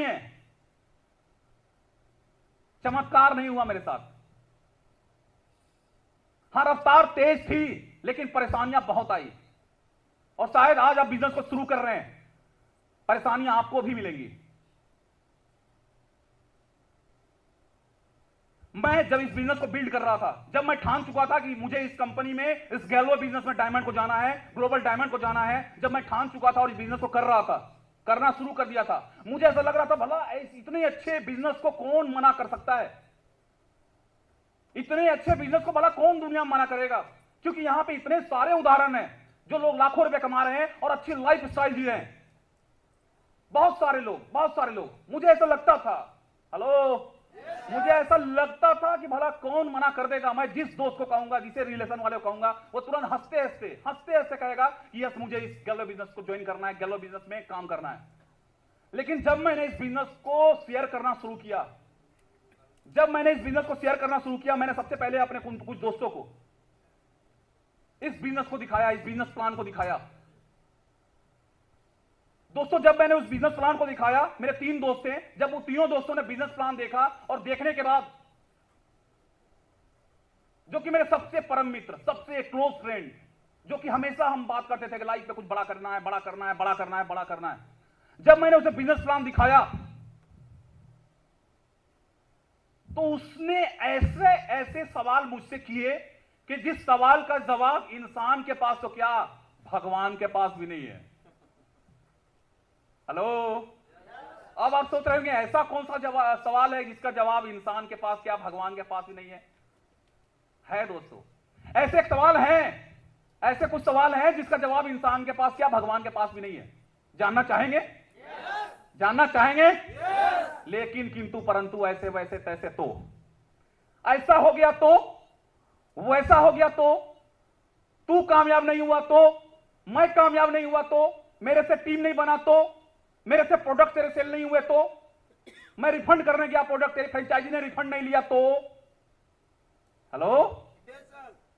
हैं, चमत्कार नहीं हुआ मेरे साथ। हर रफ्तार तेज थी लेकिन परेशानियां बहुत आई, और शायद आज आप बिजनेस को शुरू कर रहे हैं, परेशानियां आपको भी मिलेंगी। मैं जब इस बिजनेस को बिल्ड कर रहा था, जब मैं ठान चुका था कि मुझे इस कंपनी में, इस गैलवे बिजनेस में डायमंड को जाना है, ग्लोबल डायमंड को जाना है, जब मैं ठान चुका था और इस बिजनेस को कर रहा था, करना शुरू कर दिया था, मुझे ऐसा लग रहा था भला इतने अच्छे बिजनेस को कौन मना कर सकता है? इतने अच्छे बिजनेस को भला कौन दुनिया में मना करेगा? क्योंकि यहां पे इतने सारे उदाहरण हैं जो लोग लाखों रुपए कमा रहे हैं और अच्छी लाइफ स्टाइल जी रहे हैं। बहुत सारे लोग। मुझे ऐसा लगता था, हेलो, मुझे ऐसा लगता था कि भला कौन मना कर देगा। मैं जिस दोस्त को कहूंगा, जिसे रिलेशन वाले को कहूंगा, वो तुरंत हंसते हंसते कहेगा कि यस मुझे इस गैलवे बिजनेस को ज्वाइन करना है, गैलवे बिजनेस में काम करना है। लेकिन जब मैंने इस बिजनेस को शेयर करना शुरू किया, मैंने सबसे पहले अपने कुछ दोस्तों को इस बिजनेस को दिखाया, इस बिजनेस प्लान को दिखाया। दोस्तों जब मैंने उस बिजनेस प्लान को दिखाया, मेरे 3 दोस्त थे, जब वो तीनों दोस्तों ने बिजनेस प्लान देखा और देखने के बाद, जो कि मेरे सबसे परम मित्र, सबसे क्लोज फ्रेंड, जो कि हमेशा हम बात करते थे कि लाइफ में कुछ बड़ा करना है, बड़ा करना है, बड़ा करना है, बड़ा करना है। जब मैंने उसे बिजनेस प्लान दिखाया तो उसने ऐसे ऐसे सवाल मुझसे किए कि जिस सवाल का जवाब इंसान के पास तो क्या, भगवान के पास भी नहीं है। हेलो, अब आप सोच रहे होंगे ऐसा कौन सा सवाल है जिसका जवाब इंसान के पास क्या, भगवान के पास भी नहीं है दोस्तों। ऐसे सवाल हैं, ऐसे कुछ सवाल हैं जिसका जवाब इंसान के पास क्या, भगवान के पास भी नहीं है। जानना चाहेंगे? जानना चाहेंगे? लेकिन किंतु परंतु ऐसे वैसे तैसे तो, ऐसा हो गया तो, वैसा हो गया तो, तू कामयाब नहीं हुआ तो, मैं कामयाब नहीं हुआ तो, मेरे से टीम नहीं बना तो, मेरे से प्रोडक्ट तेरे सेल नहीं हुए तो, मैं रिफंड करने गया प्रोडक्ट तेरे फ्रेंचाइजी ने रिफंड नहीं लिया तो। हेलो,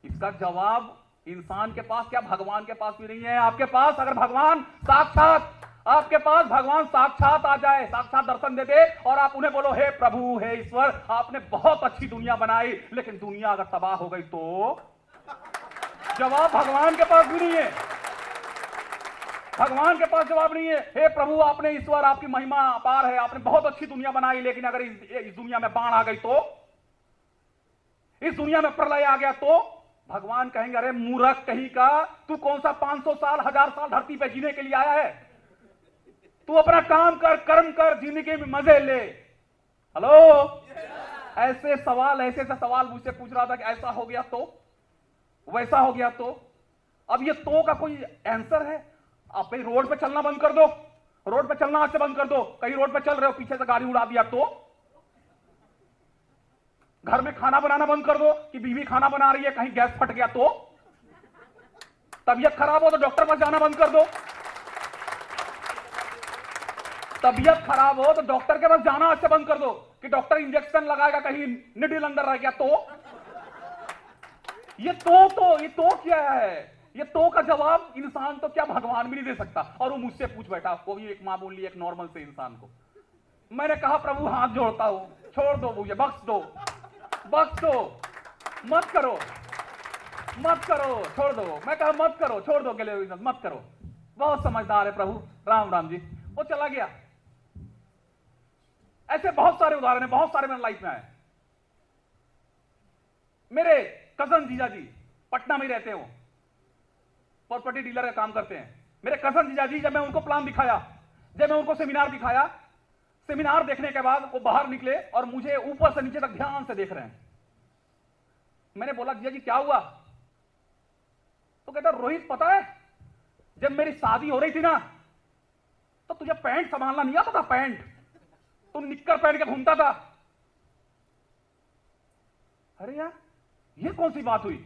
इसका जवाब इंसान के पास क्या, भगवान के पास भी नहीं है। आपके पास अगर भगवान साक्षात, आपके पास भगवान साक्षात आ जाए, साक्षात दर्शन दे दे और आप उन्हें बोलो हे प्रभु, हे ईश्वर, आपने बहुत अच्छी दुनिया बनाई, लेकिन दुनिया अगर तबाह हो गई तो जवाब भगवान के पास भी नहीं है। भगवान के पास जवाब नहीं है। हे प्रभु, आपने, ईश्वर, आपकी महिमा अपार है, आपने बहुत अच्छी दुनिया बनाई, लेकिन अगर इस दुनिया में बाढ़ आ गई तो, इस दुनिया में प्रलय आ गया तो भगवान कहेंगे अरे मूर्ख कहीं का, तू कौन सा 500 साल 1000 साल धरती पे जीने के लिए आया है? तू अपना काम कर, कर्म कर, जिंदगी में मजे ले। हेलो, ऐसे सवाल, ऐसे सवाल मुझसे पूछ रहा था कि ऐसा हो गया तो, वैसा हो गया तो। अब ये तो का कोई आंसर है? आप भाई रोड पे चलना बंद कर दो, रोड पे चलना आज से बंद कर दो। कहीं रोड पे चल रहे हो, पीछे से गाड़ी उड़ा दिया तो, घर में खाना बनाना बंद कर दो कि बीवी खाना बना रही है, कहीं गैस फट गया तो, तबीयत खराब हो तो डॉक्टर पास जाना बंद कर दो, तबीयत खराब हो तो डॉक्टर के पास जाना आज से बंद कर दो कि डॉक्टर इंजेक्शन लगाएगा, कहीं निडल अंदर रह गया तो। ये तो क्या है? ये तो का जवाब इंसान तो क्या, भगवान भी नहीं दे सकता। और वो मुझसे पूछ बैठा, वो भी एक मामूली, एक नॉर्मल से इंसान को। मैंने कहा प्रभु हाथ जोड़ता हूं, छोड़ दो मुझे, बख्श दो, बख्श दो, मत करो, मत करो, छोड़ दो। मैं कहा मत करो, छोड़ दो, के लिए मत करो, बहुत समझदार है प्रभु, राम राम जी। वो चला गया। ऐसे बहुत सारे उदाहरण है, बहुत सारे मेरे लाइफ में आए। मेरे कजन जीजा जी पटना में रहते हो, प्रॉपर्टी डीलर का काम करते हैं। मेरे कजन जीजा जी, जब मैं उनको प्लान दिखाया, जब मैं उनको सेमिनार दिखाया, सेमिनार देखने के बाद वो बाहर निकले और मुझे ऊपर से नीचे तक ध्यान से देख रहे हैं। मैंने बोला जीजा जी क्या हुआ? तो कहता रोहित, पता है जब मेरी शादी हो रही थी ना, तो तुझे पैंट संभालना नहीं आता था, पैंट तुम निक्कर पहन के घूमता था। अरे यार, ये कौन सी बात हुई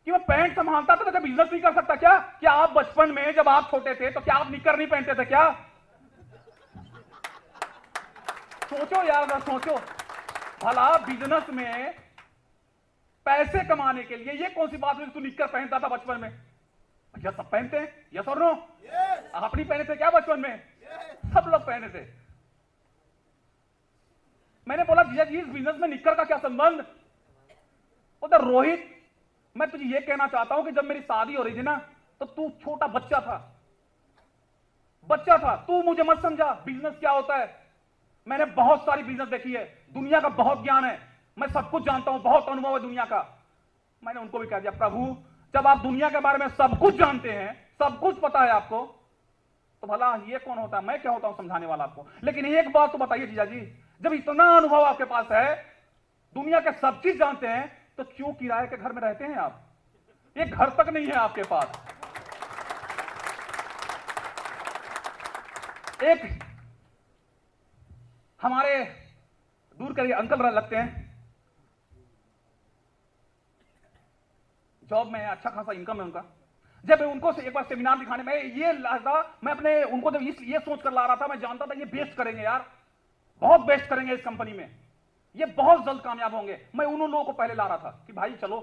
कि मैं पैंट संभालता था तो क्या बिजनेस नहीं कर सकता क्या? क्या आप बचपन में जब आप छोटे थे तो क्या आप निक्कर नहीं पहनते थे क्या? सोचो यार, सोचो भला, बिजनेस में पैसे कमाने के लिए ये कौन सी बात हुई तू निक्कर पहनता था बचपन में? भैया सब पहनते हैं, यस और नो? आप नहीं पहने थे क्या बचपन में? सब लोग पहने थे। मैंने बोला जीजा जी, इस बिजनेस में निक्कर का क्या संबंध? उधर रोहित, मैं तुझे ये कहना चाहता हूं कि जब मेरी शादी हो रही थी ना, तो तू छोटा बच्चा था, बच्चा था। तू मुझे मत समझा बिजनेस क्या होता है। मैंने बहुत सारी बिजनेस देखी है, दुनिया का बहुत ज्ञान है, मैं सब कुछ जानता हूं, बहुत अनुभव है दुनिया का। मैंने उनको भी कह दिया प्रभु, जब आप दुनिया के बारे में सब कुछ जानते हैं, सब कुछ पता है आपको, तो भला ये कौन होता है, मैं क्या होता हूं समझाने वाला आपको। लेकिन एक बात तो बताइए जीजा जी, जब इतना अनुभव आपके पास है, दुनिया के सब चीज जानते हैं, तो क्यों किराए के घर में रहते हैं आप? एक घर तक नहीं है आपके पास। एक हमारे दूर के अंकल लगते हैं, जॉब में अच्छा खासा इनकम है उनका। जब मैं उनको एक बार सेमिनार दिखाने में ये लगा, मैं अपने उनको जब ये सोच कर ला रहा था, मैं जानता था ये बेस्ट करेंगे यार, बहुत बेस्ट करेंगे इस कंपनी में, ये बहुत जल्द कामयाब होंगे। मैं उन लोगों को पहले ला रहा था कि भाई चलो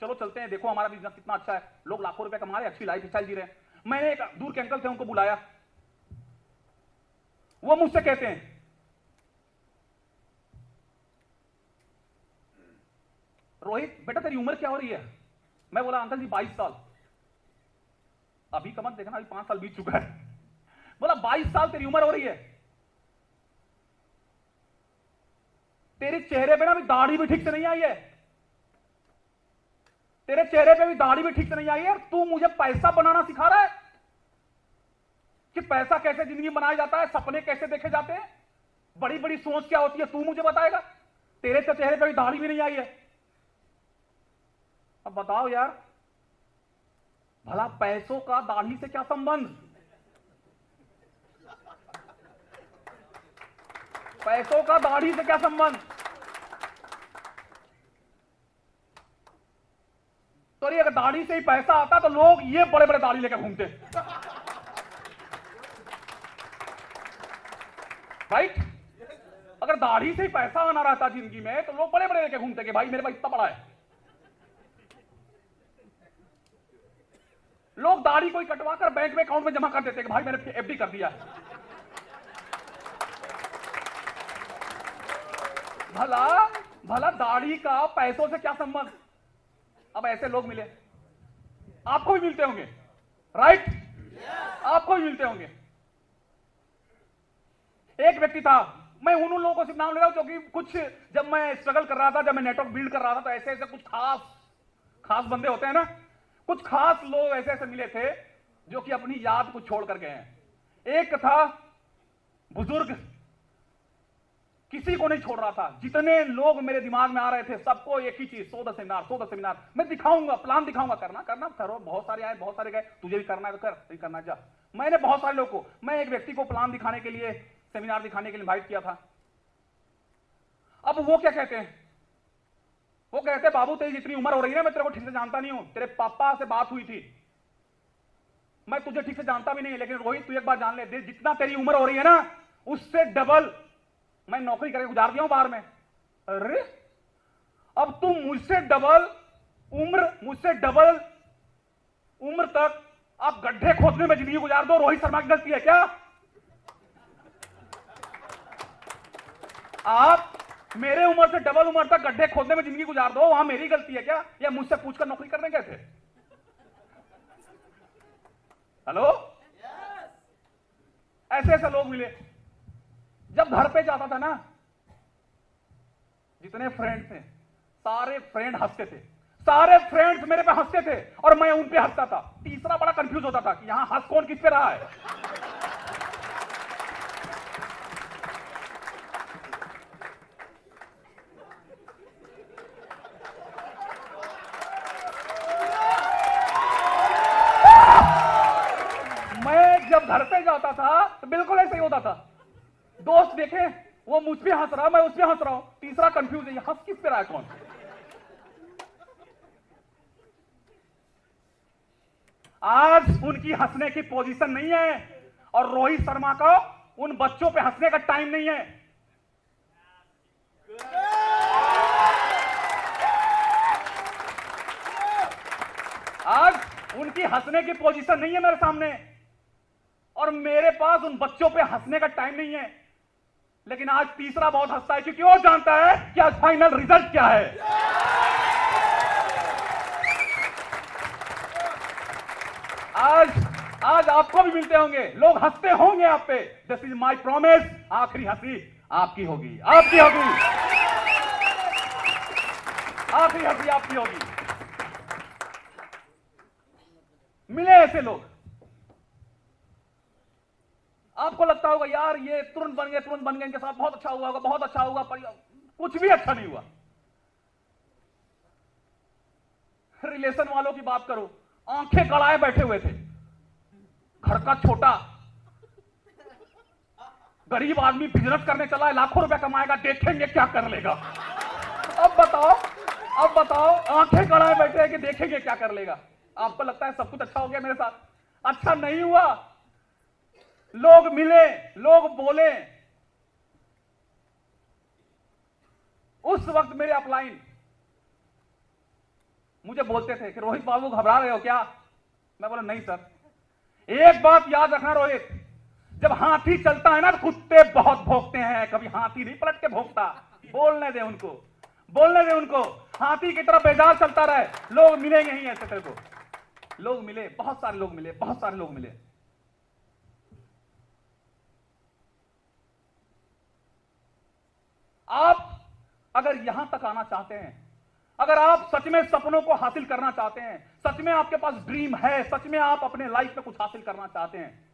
चलो चलते हैं, देखो हमारा बिजनेस कितना अच्छा है, लोग लाखों रुपए कमा रहे हैं, अच्छी लाइफ स्टाइल जी रहे हैं। मैंने एक दूर के अंकल थे, उनको बुलाया, वो मुझसे कहते हैं रोहित बेटा तेरी उम्र क्या हो रही है? मैं बोला अंकल जी 22 साल। अभी का मत देखना, अभी 5 साल बीत चुका है। बोला 22 साल तेरी उम्र हो रही है, तेरे चेहरे पे ना अभी दाढ़ी भी ठीक से नहीं आई है, तेरे चेहरे पे भी दाढ़ी भी ठीक से नहीं आई है, और तू मुझे पैसा बनाना सिखा रहा है कि पैसा कैसे जिंदगी बनाया जाता है, सपने कैसे देखे जाते हैं, बड़ी बड़ी सोच क्या होती है, तू मुझे बताएगा? तेरे तो चेहरे पे भी दाढ़ी भी नहीं आई है। अब बताओ यार, भला पैसों का दाढ़ी से क्या संबंध? पैसों का दाढ़ी से क्या संबंध? तो अगर दाढ़ी से ही पैसा आता तो लोग ये बड़े बड़े दाढ़ी लेकर घूमते, राइट? अगर दाढ़ी से ही पैसा आना रहता जिंदगी में तो लोग बड़े बड़े लेके घूमते कि भाई मेरे पास इतना बड़ा है। लोग दाढ़ी कोई कटवा कर बैंक में अकाउंट में जमा कर देते कि भाई मैंने एफडी कर दिया है। भला भला दाढ़ी का पैसों से क्या संबंध? अब ऐसे लोग मिले, आपको भी मिलते होंगे, राइट? आपको भी मिलते होंगे। एक व्यक्ति था, मैं उन लोगों को सिर्फ नाम ले रहा हूं क्योंकि कुछ जब मैं स्ट्रगल कर रहा था, जब मैं नेटवर्क बिल्ड कर रहा था, तो ऐसे ऐसे कुछ खास बंदे होते हैं ना, कुछ खास लोग ऐसे ऐसे मिले थे जो कि अपनी याद को छोड़ कर गए हैं। एक था बुजुर्ग, किसी को नहीं छोड़ रहा था, जितने लोग मेरे दिमाग में आ रहे थे सबको एक ही चीज, 100 सेमिनार मैं दिखाऊंगा, प्लान दिखाऊंगा, करना करो। बहुत सारे आए, बहुत सारे गए, तुझे भी करना है तो कर, नहीं करना जा। मैंने बहुत सारे लोगों को, मैं एक व्यक्ति को प्लान दिखाने के लिए, सेमिनार दिखाने के लिए इनवाइट किया था। अब वो क्या कहते हैं, वो कहते हैं बाबू तेरी जितनी उम्र हो रही है मैं तेरे को ठीक से जानता नहीं हूं, तेरे पापा से बात हुई थी, मैं तुझे ठीक से जानता भी नहीं, लेकिन रोहित तू एक बार जान ले, जितना तेरी उम्र हो रही है ना उससे डबल मैं नौकरी करके गुजार दिया हूं बाहर में। अरे अब तुम मुझसे डबल उम्र तक आप गड्ढे खोदने में जिंदगी गुजार दो, रोहित शर्मा की गलती है क्या? आप मेरे उम्र से डबल उम्र तक गड्ढे खोदने में जिंदगी गुजार दो, वहां मेरी गलती है क्या? या मुझसे पूछकर नौकरी करने गए थे? हेलो, ऐसे ऐसे लोग मिले। जब घर पे जाता था ना, जितने फ्रेंड थे सारे फ्रेंड हंसते थे, सारे फ्रेंड्स मेरे पे हंसते थे और मैं उन पे हंसता था। तीसरा बड़ा कंफ्यूज होता था कि यहां हंस कौन किस पे रहा है। मैं जब घर पे जाता था तो बिल्कुल ऐसे ही होता था, दोस्त देखे वो मुझ पे हंस रहा, मैं उस पे हंस रहा हूं, तीसरा कंफ्यूज है, ये हंस किस पे रहा है कौन? आज उनकी हंसने की पोजीशन नहीं है और रोहित शर्मा का उन बच्चों पे हंसने का टाइम नहीं है। आज उनकी हंसने की पोजीशन नहीं है मेरे सामने और मेरे पास उन बच्चों पे हंसने का टाइम नहीं है। लेकिन आज तीसरा बहुत हंसता है क्योंकि वो जानता है कि आज फाइनल रिजल्ट क्या है। आज आपको भी मिलते होंगे, लोग हंसते होंगे आप पे। दिस इज माई प्रॉमिस, आखिरी हंसी आपकी होगी, आपकी होगी, आखिरी हंसी आपकी होगी। मिले ऐसे लोग, आपको लगता होगा यार ये तुरंत बन गए, इनके साथ बहुत अच्छा हुआ होगा, बहुत अच्छा होगा, पर कुछ भी अच्छा नहीं हुआ। रिलेशन वालों की बात करो, आंखें गड़ाए बैठे हुए थे, घर का छोटा गरीब आदमी बिजनेस करने चला है, लाखों रुपया कमाएगा, देखेंगे क्या कर लेगा। अब बताओ आंखें गड़ाए बैठे हैं कि देखेंगे क्या कर लेगा। आपको लगता है सब कुछ अच्छा हो गया मेरे साथ? अच्छा नहीं हुआ। लोग मिले, लोग बोले। उस वक्त मेरे अपलाइन मुझे बोलते थे कि रोहित बाबू घबरा रहे हो क्या? मैं बोला नहीं सर। एक बात याद रखना रोहित, जब हाथी चलता है ना तो कुत्ते बहुत भौंकते हैं, कभी हाथी नहीं पलट के भौंकता। बोलने दे उनको, बोलने दे उनको, हाथी की तरह बेजार चलता रहे। लोग मिलेंगे ही ऐसे तेरे को, लोग मिले, बहुत सारे लोग मिले, बहुत सारे लोग मिले। आप अगर यहां तक आना चाहते हैं, अगर आप सच में सपनों को हासिल करना चाहते हैं, सच में आपके पास ड्रीम है, सच में आप अपने लाइफ में कुछ हासिल करना चाहते हैं,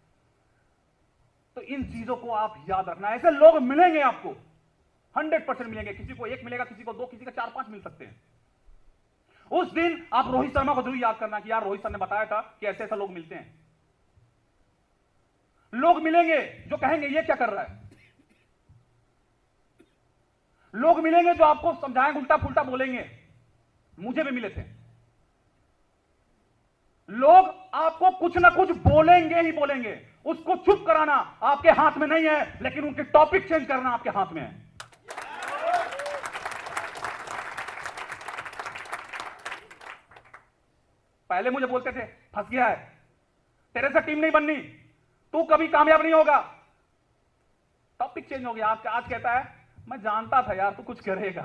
तो इन चीजों को आप याद रखना। ऐसे लोग मिलेंगे आपको, 100% मिलेंगे। किसी को एक मिलेगा, किसी को दो, किसी का 4-5 मिल सकते हैं। उस दिन आप रोहित शर्मा को जरूर याद करना कि यार रोहित सर ने बताया था कि ऐसे ऐसे लोग मिलते हैं। लोग मिलेंगे जो कहेंगे ये क्या कर रहा है। लोग मिलेंगे जो आपको समझाएंगे, उल्टा पुल्टा बोलेंगे। मुझे भी मिले थे। लोग आपको कुछ ना कुछ बोलेंगे ही बोलेंगे, उसको चुप कराना आपके हाथ में नहीं है, लेकिन उनके टॉपिक चेंज करना आपके हाथ में है। पहले मुझे बोलते थे फंस गया है, तेरे से टीम नहीं बननी, तू कभी कामयाब नहीं होगा। टॉपिक चेंज हो गया। आज कहता है मैं जानता था यार तू कुछ करेगा,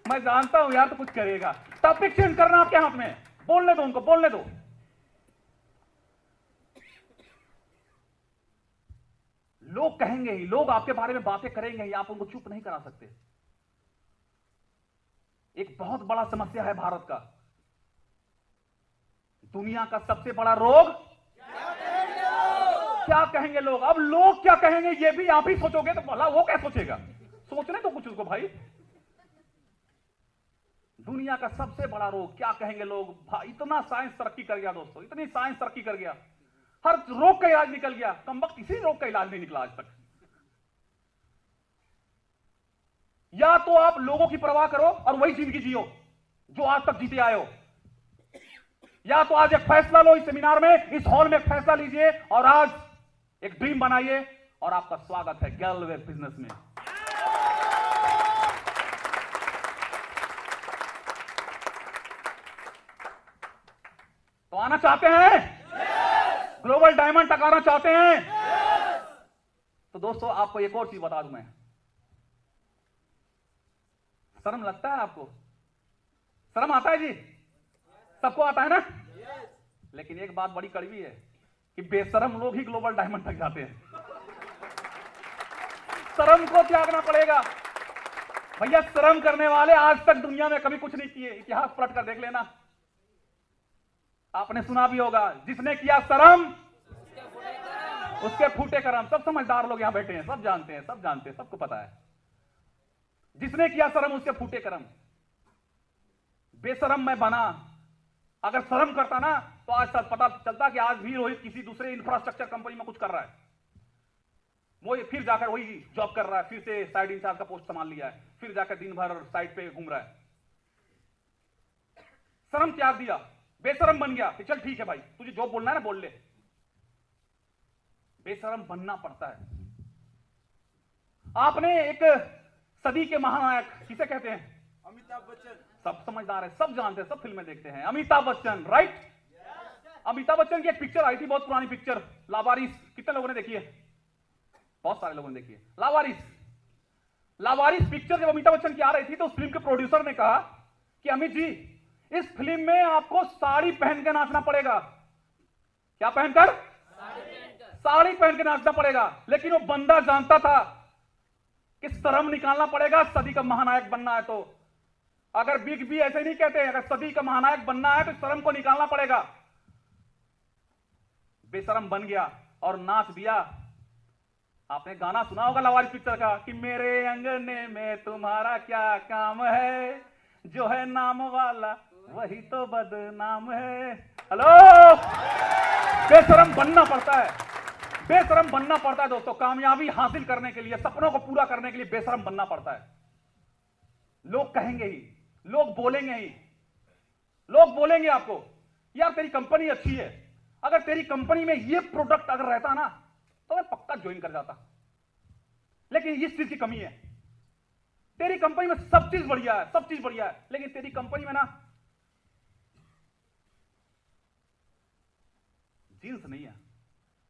मैं जानता हूं यार तू कुछ करेगा। टॉपिक चेंज करना आपके हाथ में है। बोलने दो उनको, बोलने दो। लोग कहेंगे ही, लोग आपके बारे में बातें करेंगे ही, आप उनको चुप नहीं करा सकते। एक बहुत बड़ा समस्या है भारत का, दुनिया का सबसे बड़ा रोग क्या कहेंगे लोग। अब लोग क्या कहेंगे ये भी आप ही सोचोगे तो भला वो क्या सोचेगा। सोचने तो कुछ उसको भाई। दुनिया का सबसे बड़ा रोग क्या कहेंगे लोग। भाई इतना साइंस तरक्की कर गया दोस्तों, इतनी साइंस तरक्की कर गया, हर रोग का इलाज निकल गया। कमबख्त किसी रोग का इलाज नहीं निकला आज तक। या तो आप लोगों की परवाह करो और वही जिंदगी जियो जो आज तक जीते आए हो, या तो आज एक फैसला लो इस सेमिनार में, इस हॉल में एक फैसला लीजिए और आज एक ड्रीम बनाइए। और आपका स्वागत है गैलवे बिजनेस में। तो आना चाहते हैं, ग्लोबल डायमंड तक आना चाहते हैं। तो दोस्तों आपको एक और चीज बता दूं मैं, शर्म लगता है आपको? शर्म आता है जी? सबको आता है ना? लेकिन एक बात बड़ी कड़वी है कि बेशरम लोग ही ग्लोबल डायमंड तक जाते हैं। शर्म को त्यागना पड़ेगा भैया। शर्म करने वाले आज तक दुनिया में कभी कुछ नहीं किए। इतिहास पलट कर देख लेना, आपने सुना भी होगा, जिसने किया शर्म उसके फूटे करम। सब समझदार लोग यहां बैठे हैं, सब जानते हैं, सब जानते हैं, सबको पता है। जिसने किया शर्म उसके फूटे करम। बेशरम मैं बना, अगर शर्म करता ना तो आज तक पता चलता कि आज भी रोहित किसी दूसरे इंफ्रास्ट्रक्चर कंपनी में कुछ कर रहा है, वो फिर जाकर वही जॉब कर रहा है, फिर से साइड इंचार्ज का पोस्ट संभाल लिया है, फिर जाकर दिन भर साइड पे घूम रहा है। शर्म त्याग दिया, बेशरम बन गया कि चल ठीक है भाई तुझे जो बोलना है ना बोल ले। बेशरम बनना पड़ता है। आपने एक सदी के महानायक किसे कहते हैं? अमिताभ बच्चन। सब समझदार है, सब जानते हैं, सब फिल्में देखते हैं। अमिताभ बच्चन, राइट? अमिताभ बच्चन की एक पिक्चर आई थी, बहुत पुरानी पिक्चर, लावारिस। कितने लोगों ने देखी है? बहुत सारे लोगों ने देखी है लावारिस। लावारिस पिक्चर जब अमिताभ बच्चन की आ रही थी तो उस फिल्म के प्रोड्यूसर ने कहा कि अमित जी इस फिल्म में आपको साड़ी पहन के नाचना पड़ेगा। क्या पहनकर? साड़ी पहन के नाचना पड़ेगा। लेकिन वो बंदा जानता था कि शर्म निकालना पड़ेगा, सदी का महानायक बनना है। तो अगर बिग बी ऐसे नहीं कहते, अगर सदी का महानायक बनना है तो शर्म को निकालना पड़ेगा। बेशरम बन गया और नाच दिया। आपने गाना सुना होगा लावारिस पिक्चर का कि मेरे अंगने में तुम्हारा क्या काम है, जो है नाम वाला वही तो बदनाम है। हेलो, बेशरम बनना पड़ता है, बेशरम बनना पड़ता है दोस्तों। कामयाबी हासिल करने के लिए, सपनों को पूरा करने के लिए बेशरम बनना पड़ता है। लोग कहेंगे ही, लोग बोलेंगे ही, लोग बोलेंगे आपको यार तेरी कंपनी अच्छी है, अगर तेरी कंपनी में ये प्रोडक्ट अगर रहता ना तो मैं पक्का ज्वाइन कर जाता, लेकिन इस चीज की कमी है। तेरी कंपनी में सब चीज बढ़िया है, सब चीज बढ़िया है, लेकिन तेरी कंपनी में ना जींस नहीं है,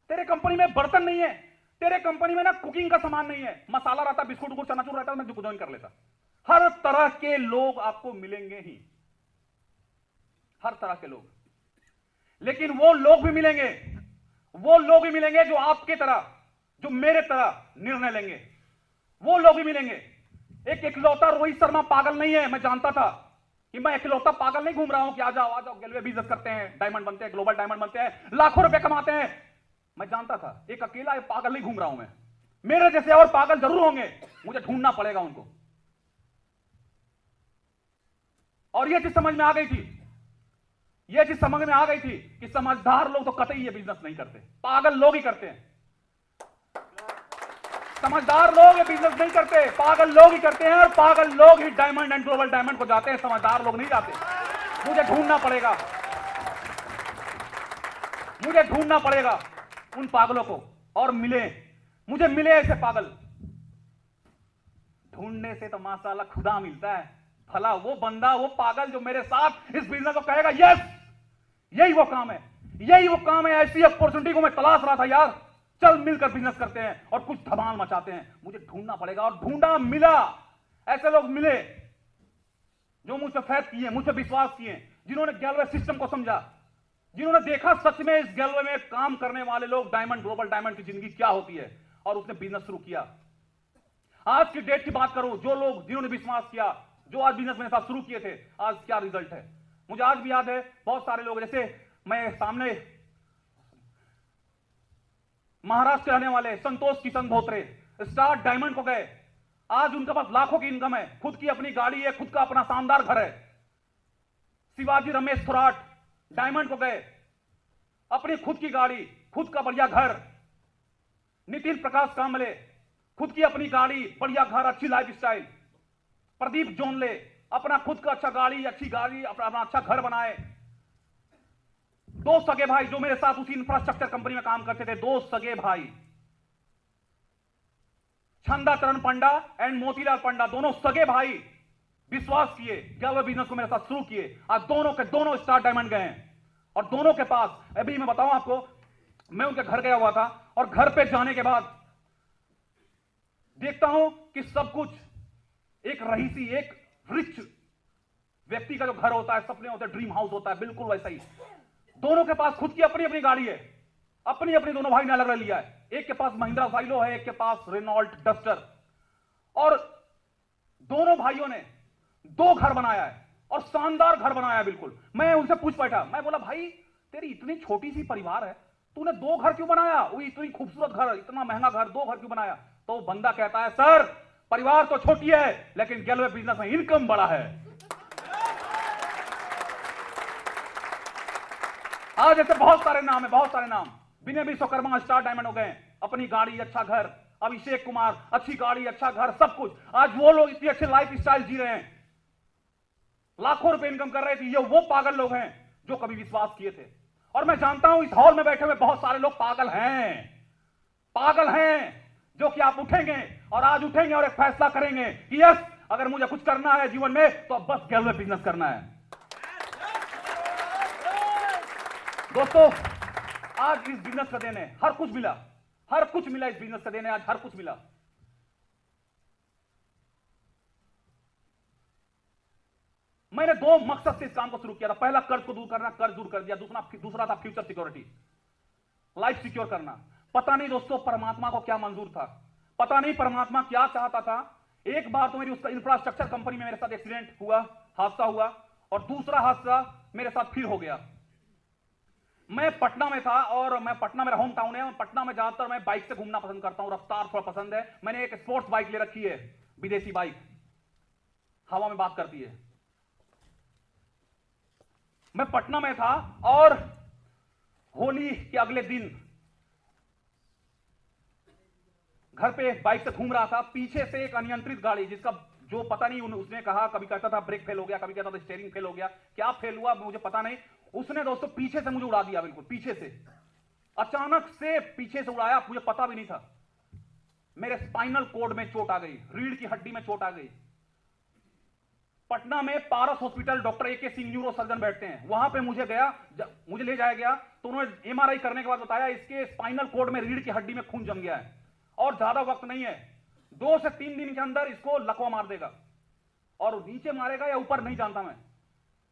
तेरे कंपनी में बर्तन नहीं है, तेरे कंपनी में ना कुकिंग का सामान नहीं है, मसाला रहता, बिस्कुट को चनाचूर रहता, मैं ज्वाइन कर लेता। हर तरह के लोग आपको मिलेंगे ही, हर तरह के लोग। लेकिन वो लोग भी मिलेंगे, वो लोग भी मिलेंगे जो आपके तरह, जो मेरे तरह निर्णय लेंगे। वो लोग भी मिलेंगे। एक इकलौता रोहित शर्मा पागल नहीं है। मैं जानता था कि मैं इकलौता पागल नहीं घूम रहा हूं कि आ जाओ गेलवे बिजनेस करते हैं, डायमंड बनते हैं, ग्लोबल डायमंड बनते हैं, लाखों रुपए कमाते हैं। मैं जानता था एक अकेला पागल नहीं घूम रहा हूं मैं। मेरे जैसे और पागल जरूर होंगे, मुझे ढूंढना पड़ेगा उनको। और यह चीज समझ में आ गई थी, यह चीज समझ में आ गई थी कि समझदार लोग तो कतई ये बिजनेस नहीं करते, पागल लोग ही करते हैं। समझदार लोग ये बिजनेस नहीं करते, पागल लोग ही करते हैं, और पागल लोग ही डायमंड एंड ग्लोबल डायमंड को जाते हैं, समझदार लोग नहीं जाते। मुझे ढूंढना पड़ेगा, मुझे ढूंढना पड़ेगा उन पागलों को, और मुझे मिले ऐसे पागल। ढूंढने से तो माशाल्लाह खुदा मिलता है। भला वो बंदा, वो पागल जो मेरे साथ इस बिजनेस को कहेगा यस, यही वो काम है, यही वो काम है। ऐसी अपॉर्चुनिटी को मैं तलाश रहा था यार, चल मिलकर बिजनेस करते हैं और कुछ धमाल मचाते हैं। मुझे ढूंढना पड़ेगा, और ढूंढा, मिला। ऐसे लोग मिले जो मुझ पर फैथ किए, मुझ पर विश्वास किए, जिन्होंने गैलवे सिस्टम को समझा, जिन्होंने देखा सच में इस गैलवे में काम करने वाले लोग, डायमंड ग्लोबल डायमंड की जिंदगी क्या होती है, और उसने बिजनेस शुरू किया। आज की डेट की बात करूं, जो लोग जिन्होंने विश्वास किया, जो आज बिजनेस मेरे साथ शुरू किए थे, आज क्या रिजल्ट है मुझे आज भी याद है। बहुत सारे लोग, जैसे मैं सामने महाराष्ट्र के रहने वाले संतोष किशन धोत्रे, स्टार डायमंड को गए, आज उनके पास लाखों की इनकम है, खुद की अपनी गाड़ी है, खुद का अपना शानदार घर है। शिवाजी रमेश थोराट डायमंड को गए, अपनी खुद की गाड़ी, खुद का बढ़िया घर। नितिन प्रकाश कांबले, खुद की अपनी गाड़ी, बढ़िया घर, अच्छी लाइफ स्टाइल। प्रदीप जोनले, अपना खुद का अच्छा गाड़ी, अच्छी गाड़ी, अपना अच्छा घर बनाए। दो सगे भाई जो मेरे साथ उसी इंफ्रास्ट्रक्चर कंपनी में काम करते थे, दो सगे भाई, छंदा चरण पंडा एंड मोतीलाल पंडा, दोनों सगे भाई विश्वास किए, गैलवे बिजनेस को मेरे साथ शुरू किए। आज दोनों के दोनों स्टार डायमंड गए हैं, और दोनों के पास, अभी मैं बताऊं आपको, मैं उनके घर गया हुआ था, और घर पे जाने के बाद देखता हूं कि सब कुछ एक रईसी, एक रिच व्यक्ति का जो घर होता है, सपने होते हैं, ड्रीम हाउस होता है, बिल्कुल वैसा ही। दोनों के पास खुद की अपनी अपनी गाड़ी है, अपनी अपनी, दोनों भाई ने अलग अलग लिया है। एक के पास महिंद्रा साइलो है, एक के पास रेनॉल्ट डस्टर, और दोनों भाइयों ने दो घर बनाया है, और शानदार घर बनाया है बिल्कुल। मैं उनसे पूछ बैठा, मैं बोला भाई तेरी इतनी छोटी सी परिवार है, तूने दो घर क्यों बनाया? वो इतनी खूबसूरत घर, इतना महंगा घर, दो घर क्यों बनाया? तो बंदा कहता है सर परिवार तो छोटी है, लेकिन गैलवे बिजनेस में इनकम बड़ा है। आज ऐसे बहुत सारे नाम है, बहुत सारे नाम। विनय विश्वकर्मा स्टार डायमंड हो गए, अपनी गाड़ी, अच्छा घर। अभिषेक कुमार, अच्छी गाड़ी, अच्छा घर, सब कुछ। आज वो लोग इतनी अच्छी लाइफ स्टाइल जी रहे हैं, लाखों रुपए इनकम कर रहे थे। ये वो पागल लोग हैं जो कभी विश्वास किए थे। और मैं जानता हूं इस हॉल में बैठे हुए बहुत सारे लोग पागल हैं, पागल हैं, जो कि आप उठेंगे, और आज उठेंगे और एक फैसला करेंगे कि यस, अगर मुझे कुछ करना है जीवन में तो बस गैलवे बिजनेस करना है। दोस्तों आज इस बिजनेस का देने हर कुछ मिला, हर कुछ मिला इस बिजनेस का देने, आज हर कुछ मिला। मैंने दो मकसद से इस काम को शुरू किया था। पहला कर्ज को दूर करना, कर्ज दूर कर दिया। दूसरा था फ्यूचर सिक्योरिटी, लाइफ सिक्योर करना। पता नहीं दोस्तों परमात्मा को क्या मंजूर था, पता नहीं परमात्मा क्या चाहता था। एक बार तो मेरी उसका इंफ्रास्ट्रक्चर कंपनी में मेरे साथ एक्सीडेंट हुआ, हादसा हुआ, और दूसरा हादसा मेरे साथ फिर हो गया। मैं पटना में था, और मैं पटना मेरा होम टाउन है। पटना में ज्यादातर मैं बाइक से घूमना पसंद करता हूं, रफ्तार थोड़ा पसंद है। मैंने एक स्पोर्ट्स बाइक ले रखी है, विदेशी बाइक, हवा में बात करती है। मैं पटना में था, और होली के अगले दिन घर पे बाइक से घूम रहा था। पीछे से एक अनियंत्रित गाड़ी, जिसका जो पता नहीं, उसने कहा, कभी कहता था ब्रेक फेल हो गया, कभी कहता था स्टीयरिंग फेल हो गया, क्या फेल हुआ मुझे पता नहीं। उसने दोस्तों पीछे से मुझे उड़ा दिया, बिल्कुल पीछे से, अचानक से पीछे से उड़ाया, मुझे पता भी नहीं था। मेरे स्पाइनल कोड में चोट आ गई, रीढ़ की हड्डी में चोट आ गई। पटना में पारस हॉस्पिटल डॉक्टर ए के सिंह न्यूरो सर्जन बैठते हैं, वहां पे मुझे ले जाया गया। तो उन्होंने एमआरआई करने के बाद बताया इसके स्पाइनल कोड में, रीढ़ की हड्डी में खून जम गया है, और ज्यादा वक्त नहीं है, 2 से 3 दिन के अंदर इसको लकवा मार देगा। और नीचे मारेगा या ऊपर नहीं जानता मैं,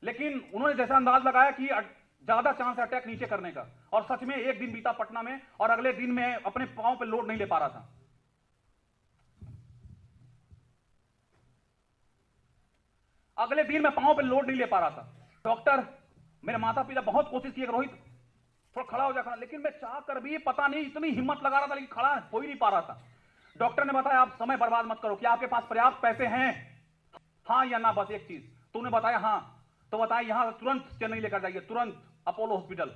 लेकिन उन्होंने जैसा अंदाज लगाया कि ज्यादा चांस है अटैक नीचे करने का। और सच में एक दिन बीता पटना में और अगले दिन मैं अपने पांव पे लोड नहीं ले पा रहा था। अगले दिन मैं पांव पे लोड नहीं ले पा रहा था। डॉक्टर, मेरे माता पिता बहुत कोशिश की, रोहित थोड़ा खड़ा हो जा, खड़ा, लेकिन मैं चाह कर भी पता नहीं इतनी हिम्मत लगा रहा था, लेकिन खड़ा हो ही नहीं पा रहा था। डॉक्टर ने बताया आप समय बर्बाद मत करो, क्या आपके पास पर्याप्त पैसे हैं, हाँ या ना, बस एक चीज। तूने बताया हाँ, तो बताया यहां तुरंत चेन्नई लेकर जाइए, तुरंत अपोलो हॉस्पिटल।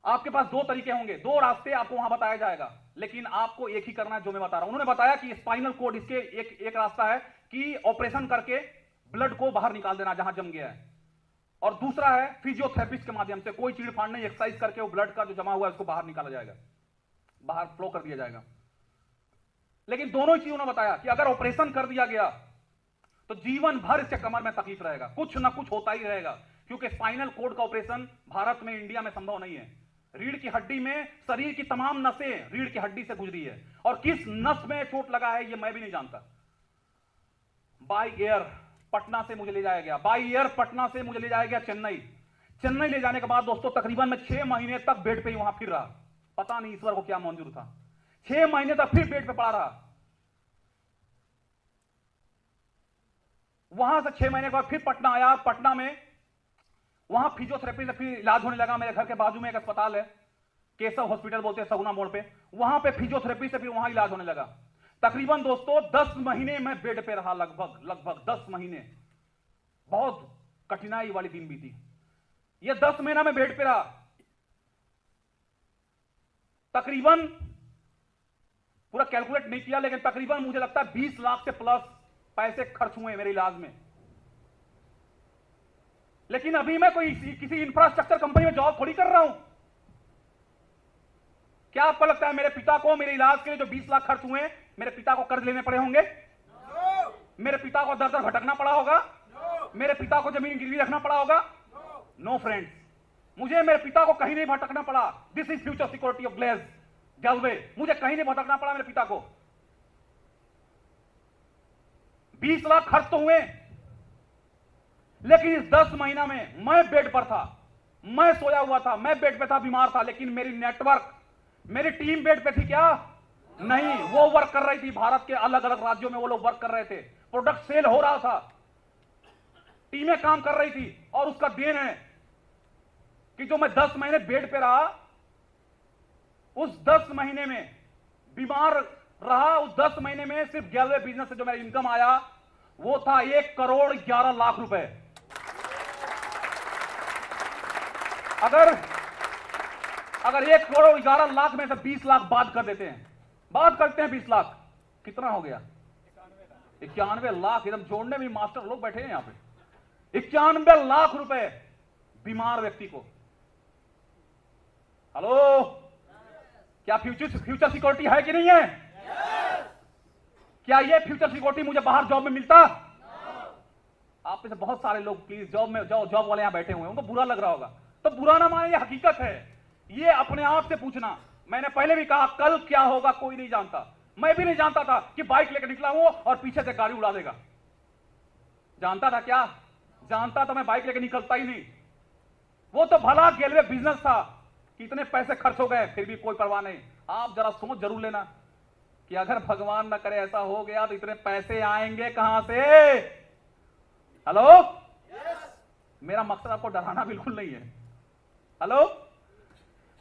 आपके पास दो तरीके होंगे, दो रास्ते आपको वहां बताया जाएगा, लेकिन आपको एक ही करना है जो मैं बता रहा हूं। उन्होंने बताया कि स्पाइनल कोड, इसके एक रास्ता है कि ऑपरेशन करके ब्लड को बाहर निकाल देना जहां जम गया है, और दूसरा है फिजियोथेरेपिस्ट के माध्यम से कोई चीड़फाड़ नहीं, एक्सरसाइज करके वो ब्लड का जो जमा हुआ है उसको बाहर निकाला जाएगा, बाहर फ्लो कर दिया जाएगा। लेकिन दोनों ही चीज उन्होंने बताया कि अगर ऑपरेशन कर दिया गया तो जीवन भर इसके कमर में तकलीफ रहेगा, कुछ ना कुछ होता ही रहेगा, क्योंकि स्पाइनल कोड का ऑपरेशन भारत में, इंडिया में संभव नहीं है। रीढ़ की हड्डी में शरीर की तमाम नसें रीढ़ की हड्डी से गुजरी है, और किस नस में चोट लगा है ये मैं भी नहीं जानता। बाय एयर पटना से मुझे ले जाया गया, बाय एयर पटना से मुझे ले जाया गया चेन्नई। चेन्नई ले जाने के बाद दोस्तों तकरीबन मैं 6 महीने तक बेड पे ही वहां फिर रहा, पता नहीं ईश्वर को क्या मंजूर था। 6 महीने तक फिर बेड पे पड़ा रहा। वहां से 6 महीने के बाद फिर पटना आया। पटना में वहां फिजियोथेरेपी से फिर इलाज होने लगा। मेरे घर के बाजू में एक अस्पताल है, केशव हॉस्पिटल बोलते हैं, सगुना मोड़ पे, वहां पे फिजियोथेरेपी से फिर वहां इलाज होने लगा। तकरीबन दोस्तों 10 महीने मैं बेड पे रहा, लगभग 10 महीने। बहुत कठिनाई वाली दिन बीती। ये 10 महीना में बेड पे रहा। तकरीबन पूरा कैलकुलेट नहीं किया, लेकिन तकरीबन मुझे लगता है 20 लाख से प्लस पैसे खर्च हुए मेरे इलाज में। लेकिन अभी मैं कोई किसी इंफ्रास्ट्रक्चर कंपनी में जॉब थोड़ी कर रहा हूं। क्या आपको लगता है मेरे पिता को मेरे इलाज के लिए जो 20 लाख खर्च हुए, मेरे पिता को कर्ज लेने पड़े होंगे? मेरे पिता को दर दर भटकना पड़ा होगा? मेरे पिता को जमीन गिरवी रखना पड़ा होगा? नो फ्रेंड्स, मुझे मेरे पिता को कहीं नहीं भटकना पड़ा। This is future security of Galway. मुझे कहीं नहीं भटकना पड़ा मेरे पिता को। 20 लाख खर्च तो हुए, लेकिन इस 10 महीना में मैं बेड पर था, मैं सोया हुआ था, मैं बेड पे था, बीमार था, लेकिन मेरी नेटवर्क, मेरी टीम बेड पे थी क्या? नहीं, वो वर्क कर रही थी। भारत के अलग अलग राज्यों में वो लोग वर्क कर रहे थे, प्रोडक्ट सेल हो रहा था, टीमें काम कर रही थी। और उसका देन है कि जो मैं 10 महीने बेड पे रहा, उस 10 महीने में बीमार रहा, उस 10 महीने में सिर्फ गैलवे बिजनेस से जो मेरा इनकम आया वो था 1 करोड़ 11 लाख रुपए। अगर 1 करोड़ 11 लाख में से 20 लाख बात कर देते हैं, बात करते हैं 20 लाख, कितना हो गया? 91 लाख। एकदम जोड़ने में मास्टर लोग बैठे हैं यहां पे। 91 लाख रुपए बीमार व्यक्ति को। हेलो, क्या फ्यूचर सिक्योरिटी है कि नहीं है? क्या ये फ्यूचर सिक्योरिटी मुझे बाहर जॉब में मिलता? आप में से बहुत सारे लोग प्लीज जॉब वाले यहां बैठे हुए हैं, उनको बुरा लग रहा होगा, तो बुरा ना माने, ये हकीकत है। ये अपने आप से पूछना। मैंने पहले भी कहा कल क्या होगा कोई नहीं जानता। मैं भी नहीं जानता था कि बाइक लेकर निकला हूं और पीछे से गाड़ी उड़ा देगा। जानता था क्या? जानता तो मैं बाइक लेकर निकलता ही नहीं। वो तो भला गैलवे बिजनेस था, कितने पैसे खर्च हो गए, फिर भी कोई परवाह नहीं। आप जरा सोच जरूर लेना कि अगर भगवान न करे ऐसा हो गया तो इतने पैसे आएंगे कहां से? हेलो, मेरा मकसद आपको डराना बिल्कुल नहीं है। हेलो,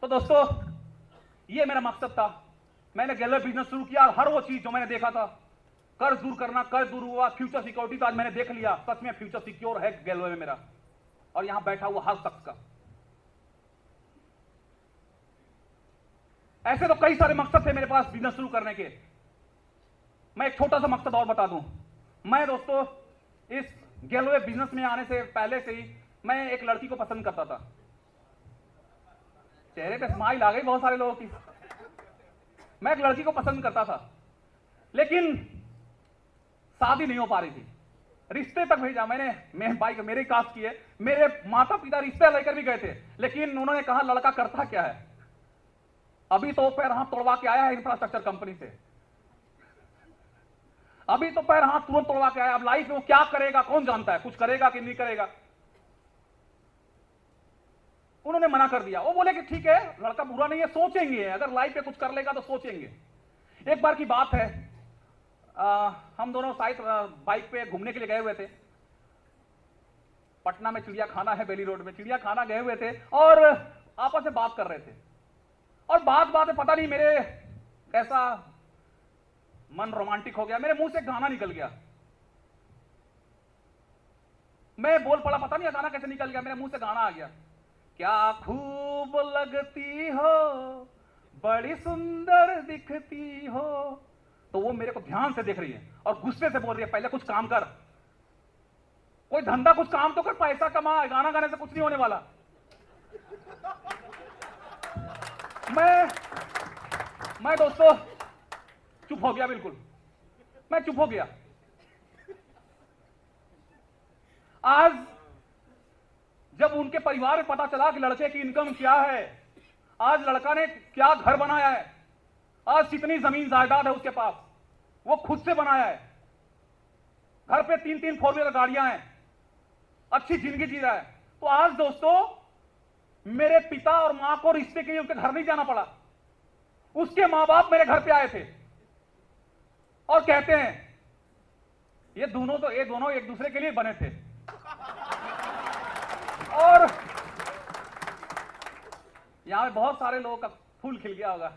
तो दोस्तों ये मेरा मकसद था। मैंने गैलवे बिजनेस शुरू किया, हर वो चीज जो मैंने देखा था, कर्ज दूर करना, कर्ज दूर हुआ, फ्यूचर सिक्योरिटी, तो आज मैंने देख लिया सच में फ्यूचर सिक्योर है गैलवे में मेरा, और यहां बैठा हुआ हर शख्स का। ऐसे तो कई सारे मकसद थे मेरे पास बिजनेस शुरू करने के। मैं एक छोटा सा मकसद और बता दूं। मैं दोस्तों इस गैलवे बिजनेस में आने से पहले से ही मैं एक लड़की को पसंद करता था। चेहरे पे स्माइल आ गई बहुत सारे लोगों की। मैं एक लड़की को पसंद करता था, लेकिन शादी नहीं हो पा रही थी। रिश्ते तक भेजा मैंने, भाई मेरे कास्ट की है, मेरे माता पिता रिश्ते लेकर भी गए थे, लेकिन उन्होंने कहा लड़का करता क्या है? अभी तो पैर हाथ तोड़वा के आया है इंफ्रास्ट्रक्चर कंपनी से। अभी तो पैर हाथ तुरंत तोड़वा के आया, अब लाइफ में वो क्या करेगा कौन जानता है, कुछ करेगा कि नहीं करेगा। उन्होंने मना कर दिया। वो बोले कि ठीक है लड़का बुरा नहीं है, सोचेंगे, अगर लाइफ में कुछ कर लेगा तो सोचेंगे। एक बार की बात है, हम दोनों शायद बाइक पे घूमने के लिए गए हुए थे। पटना में चिड़िया खाना है, बेली रोड में चिड़िया खाना गए हुए थे और आपस में बात कर रहे थे। और बात में पता नहीं मेरे कैसा मन रोमांटिक हो गया, मेरे मुंह से गाना निकल गया। मैं बोल पड़ा, पता नहीं गाना कैसे निकल गया, मेरे मुंह से गाना आ गया। क्या खूब लगती हो, बड़ी सुंदर दिखती हो। तो वो मेरे को ध्यान से देख रही है और गुस्से से बोल रही है, पहले कुछ काम कर, कोई धंधा कुछ काम तो कर, पैसा कमा, गाना गाने से कुछ नहीं होने वाला। मैं दोस्तों चुप हो गया, बिल्कुल मैं चुप हो गया। आज जब उनके परिवार में पता चला कि लड़के की इनकम क्या है, आज लड़का ने क्या घर बनाया है, आज कितनी जमीन जायदाद है उसके पास, वो खुद से बनाया है, घर पे 3-3 4 व्हीलर गाड़ियां हैं, अच्छी जिंदगी जी रहा है। तो आज दोस्तों मेरे पिता और मां को रिश्ते के लिए उनके घर नहीं जाना पड़ा, उसके मां बाप मेरे घर पे आए थे और कहते हैं ये दोनों एक दूसरे के लिए बने थे। और यहां पे बहुत सारे लोगों का फूल खिल गया होगा,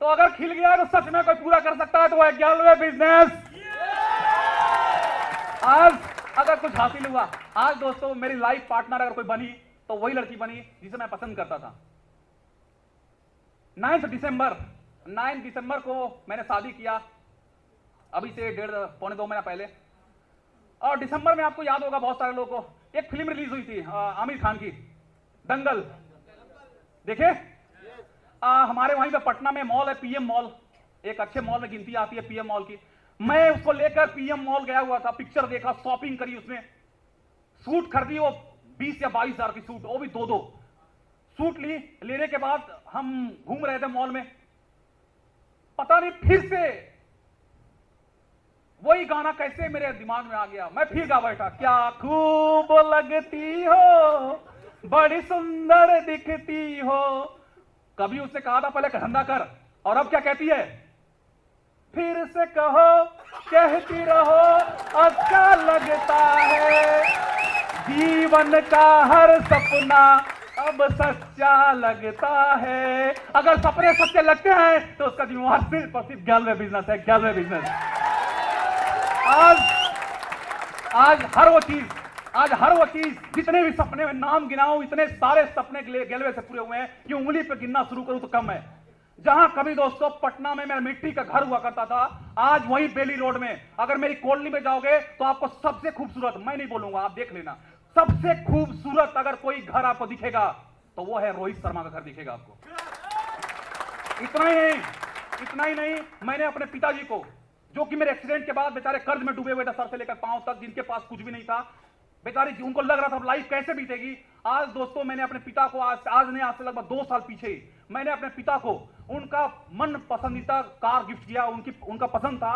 तो अगर खिल गया तो सच में कोई पूरा कर सकता है तो वो है 11वें बिजनेस। आज अगर कुछ हासिल हुआ, आज दोस्तों मेरी लाइफ पार्टनर अगर कोई बनी तो वही लड़की बनी जिसे मैं पसंद करता था। 9 दिसंबर को मैंने शादी किया, अभी से 1.5-2 महीना पहले। और दिसंबर में आपको याद होगा बहुत सारे लोगों को एक फिल्म रिलीज हुई थी आमिर खान की, दंगल। देखे? हमारे वहीं पे पटना में मॉल है पीएम मॉल, एक अच्छे मॉल में गिनती आती है पीएम मॉल की। मैं उसको लेकर पीएम मॉल गया हुआ था, पिक्चर देखा, शॉपिंग करी, उसमें सूट खरीदी, वो 20 या 22 हजार की सूट, वो भी 2 सूट ली। लेने के बाद हम घूम रहे थे मॉल में, पता नहीं फिर से वही गाना कैसे मेरे दिमाग में आ गया, मैं फिर गा बैठा, क्या खूब लगती हो, बड़ी सुंदर दिखती हो। कभी उसने कहा था पहले धंधा कर, और अब क्या कहती है, फिर से कहो, कहती रहो, अच्छा लगता है, जीवन का हर सपना अब सच्चा लगता है। अगर सपने सच्चे लगते हैं तो उसका जिम्मेवार सिर्फ और सिर्फ 11वें बिजनेस है, 11वें बिजनेस। आज हर वो चीज जितने भी सपने में नाम गिनाऊं, इतने सारे सपने 11वें से पूरे हुए हैं कि उंगली पे गिनना शुरू करूं तो कम है। जहां कभी दोस्तों पटना में मेरा मिट्टी का घर हुआ करता था, आज वही बेली रोड में अगर मेरी कॉलोनी में जाओगे तो आपको सबसे खूबसूरत, मैं नहीं बोलूंगा आप देख लेना, सबसे खूबसूरत अगर कोई घर आपको दिखेगा तो वो है रोहित शर्मा का घर दिखेगा आपको। इतना ही नहीं, मैंने अपने पिताजी को, जो कि मेरे एक्सीडेंट के बाद बेचारे कर्ज में डूबे हुए थे सर से लेकर पांव तक, जिनके पास कुछ भी नहीं था, बेचारी उनको लग रहा था लाइफ कैसे बीतेगी। आज दोस्तों मैंने अपने पिता को आज से लगभग 2 साल पीछे मैंने अपने पिता को उनका मन पसंदीदा कार गिफ्ट किया। उनका पसंद था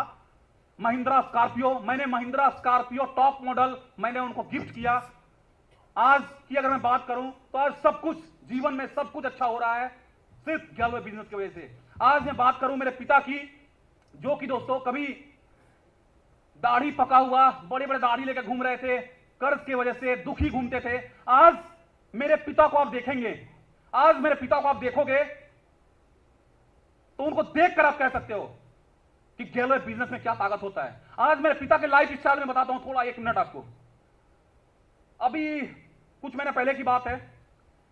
महिंद्रा स्कॉर्पियो, मैंने महिंद्रा स्कॉर्पियो टॉप मॉडल मैंने उनको गिफ्ट किया। आज की अगर मैं बात करूं तो आज सब कुछ जीवन में सब कुछ अच्छा हो रहा है सिर्फ 11वें बिजनेस की वजह से। आज मैं बात करूं मेरे पिता की, जो कि दोस्तों कभी दाढ़ी पका हुआ, बड़े बड़े दाढ़ी लेकर घूम रहे थे, कर्ज की वजह से दुखी घूमते थे। आज मेरे पिता को आप देखेंगे, आज मेरे पिता को आप देखोगे तो उनको देखकर आप कह सकते हो कि 11वें बिजनेस में क्या ताकत होता है। आज मेरे पिता के लाइफ स्टाइल में बताता हूं थोड़ा, 1 मिनट आपको। अभी कुछ महीने पहले की बात है,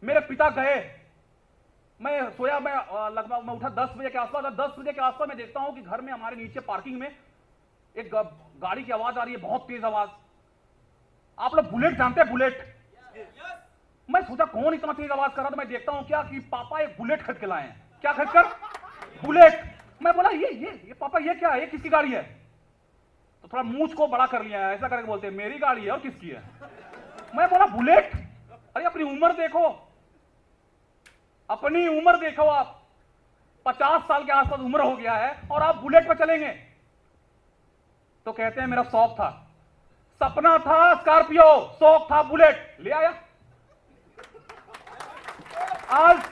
मेरे पिता गए, मैं सोया, मैं लगभग मैं उठा 10 बजे के आसपास। 10 बजे के आसपास मैं देखता हूं कि घर में हमारे नीचे पार्किंग में एक गाड़ी की आवाज आ रही है, बहुत तेज आवाज। आप लोग बुलेट जानते हैं, बुलेट? मैं सोचा कौन इतना तेज आवाज कर रहा, तो मैं देखता हूं क्या कि पापा एक बुलेट खरीद के लाए हैं। क्या खरीद कर? बुलेट। मैं बोला ये पापा ये क्या है, ये किसकी गाड़ी है? तो थोड़ा मूंछ को बड़ा कर लिया, ऐसा करके बोलते हैं मेरी गाड़ी है और किसकी है। मैं बोला बुलेट? अरे अपनी उम्र देखो, अपनी उम्र देखो, आप 50 साल के आसपास उम्र हो गया है और आप बुलेट पर चलेंगे। तो कहते हैं मेरा शौक था, सपना था स्कॉर्पियो, शौक था बुलेट, ले आया। आज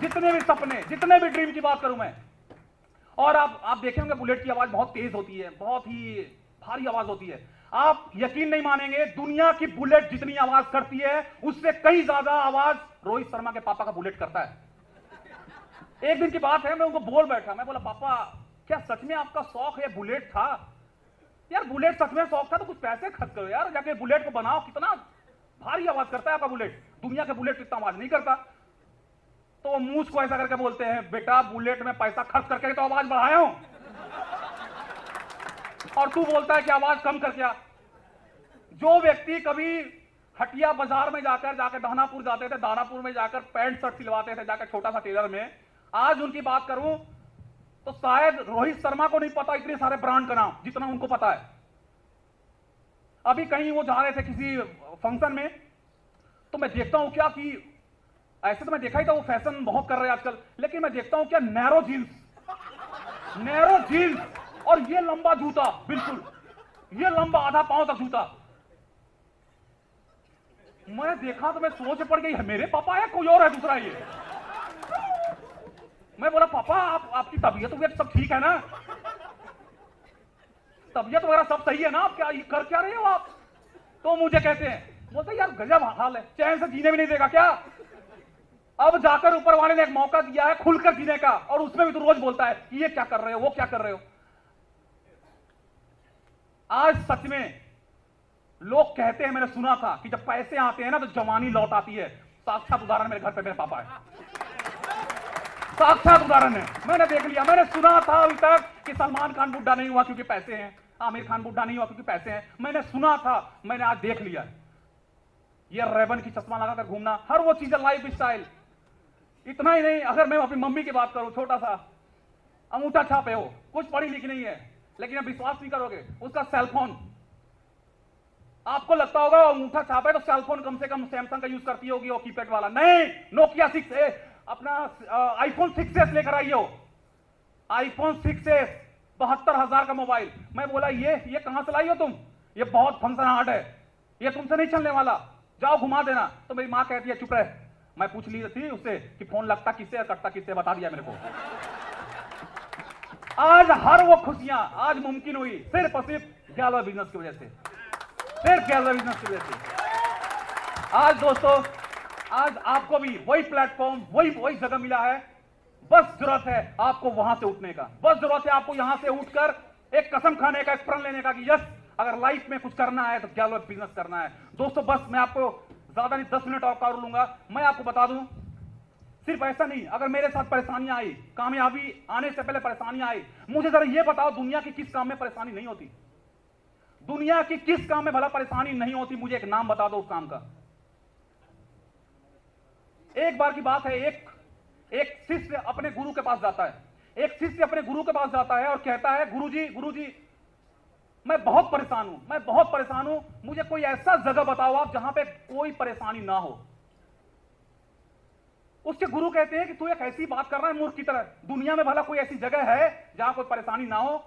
जितने भी सपने, जितने भी ड्रीम की बात करूं मैं, और आप देखे होंगे बुलेट की आवाज बहुत तेज होती है, बहुत ही भारी आवाज होती है। आप यकीन नहीं मानेंगे, दुनिया की बुलेट जितनी आवाज करती है उससे कई ज्यादा आवाज रोहित शर्मा के पापा का बुलेट करता है। एक दिन की बात है, मैं उनको बोल बैठा, मैं बोला पापा क्या सच में आपका शौक है बुलेट था? यार बुलेट सच में शौक था तो कुछ पैसे खर्च करो यार, जाके बुलेट को बनाओ, कितना भारी आवाज करता है आपका बुलेट, दुनिया के बुलेट इतना आवाज नहीं करता। तो वो मुंह को ऐसा करके बोलते हैं, बेटा बुलेट में पैसा खर्च करके तो आवाज बढ़ाया हूं, और तू बोलता है कि आवाज कम कर क्या? जो व्यक्ति कभी हटिया बाजार में जाकर दानापुर जाते थे, दानापुर में जाकर पैंट शर्ट सिलवाते थे जाकर छोटा सा टेलर में, आज उनकी बात करूं तो शायद रोहित शर्मा को नहीं पता इतने सारे ब्रांड का नाम जितना उनको पता है। अभी कहीं वो जा रहे थे किसी फंक्शन में, तो मैं देखता हूं क्या कि ऐसे तो मैं देखा ही था वो फैशन बहुत कर रहे हैं आजकल, लेकिन मैं देखता हूं क्या नैरो जीन्स और ये लंबा जूता, बिल्कुल ये लंबा आधा पांव तक जूता। मैं देखा तो मैं सोच पड़ गई, है मेरे पापा है कोई और है दूसरा ये? मैं बोला पापा आपकी तबीयत सब ठीक है ना? तबीयत वगैरह सब सही है ना? आप क्या कर क्या रहे हो आप? तो मुझे कहते हैं, बोलते यार गजब हाल है, चैन से जीने भी नहीं देगा क्या? अब जाकर ऊपर वाले ने एक मौका दिया है खुलकर जीने का, और उसमें भी तो रोज बोलता है कि ये क्या कर रहे हो, वो क्या कर रहे हो। आज सच में लोग कहते हैं, मैंने सुना था कि जब पैसे आते हैं ना तो जवानी लौट आती है। साक्षात उदाहरण मेरे घर पे मेरे पापा है, साक्षात उदाहरण है, मैंने देख लिया। मैंने सुना था अभी तक कि सलमान खान बुढ़ा नहीं हुआ क्योंकि पैसे हैं, आमिर खान बुढ़ा नहीं हुआ क्योंकि पैसे हैं, मैंने सुना था, मैंने आज देख लिया। ये रेबन की चश्मा लगाकर घूमना, हर वो चीजें, लाइफ स्टाइल। इतना ही नहीं, अगर मैं अपनी मम्मी की बात करूं, छोटा सा अंगूठा छापे हो, कुछ पढ़ी लिखी नहीं है, लेकिन आप विश्वास नहीं करोगे, उसका सेलफोन, आपको लगता होगा अंगूठा छापा है तो सेलफोन कम से कम सैमसंग का यूज करती होगी, वो कीपैड वाला नहीं, नोकिया 6 अपना आईफोन 6s लेकर आई हो, आईफोन 6s 72,000 का मोबाइल। मैं बोला ये कहां से लाई हो तुम? ये बहुत फंक्शन हार्ड है, ये तुमसे नहीं चलने वाला, जाओ घुमा देना। तो मेरी मां कहती है चुप रह। मैं पूछ ली थी उससे कि फोन लगता किससे है कटता किससे, बता दिया मेरे को। आज हर वो खुशियां आज मुमकिन हुई सिर्फ और सिर्फ ग्यालवा बिजनेस की वजह से, सिर्फ ग्यालवा बिजनेस की वजह से। आज दोस्तों, आज आपको भी वही प्लेटफॉर्म, वही जगह मिला है, बस जरूरत है आपको वहां से उठने का, बस जरूरत है आपको यहां से उठकर एक कसम खाने का, एक प्रण लेने का कि यस अगर लाइफ में कुछ करना है तो ग्यालवा बिजनेस करना है। दोस्तों बस मैं आपको ज्यादा नहीं 10 मिनट और कर लूंगा। मैं आपको बता दूं, सिर्फ ऐसा नहीं, अगर मेरे साथ परेशानियां आई, कामयाबी आने से पहले परेशानियां आई, मुझे जरा यह बताओ दुनिया की किस काम में परेशानी नहीं होती? दुनिया की किस काम में भला परेशानी नहीं होती? मुझे एक नाम बता दो उस काम का। एक बार की बात है, एक शिष्य अपने गुरु के पास जाता है, एक शिष्य अपने गुरु के पास जाता है और कहता है गुरुजी मैं बहुत परेशान हूं, मुझे कोई ऐसा जगह बताओ आप जहां पे कोई परेशानी ना हो। उसके गुरु कहते हैं कि तू एक ऐसी बात कर रहा है मूर्ख की तरह, दुनिया में भला कोई ऐसी जगह है जहां कोई परेशानी ना हो?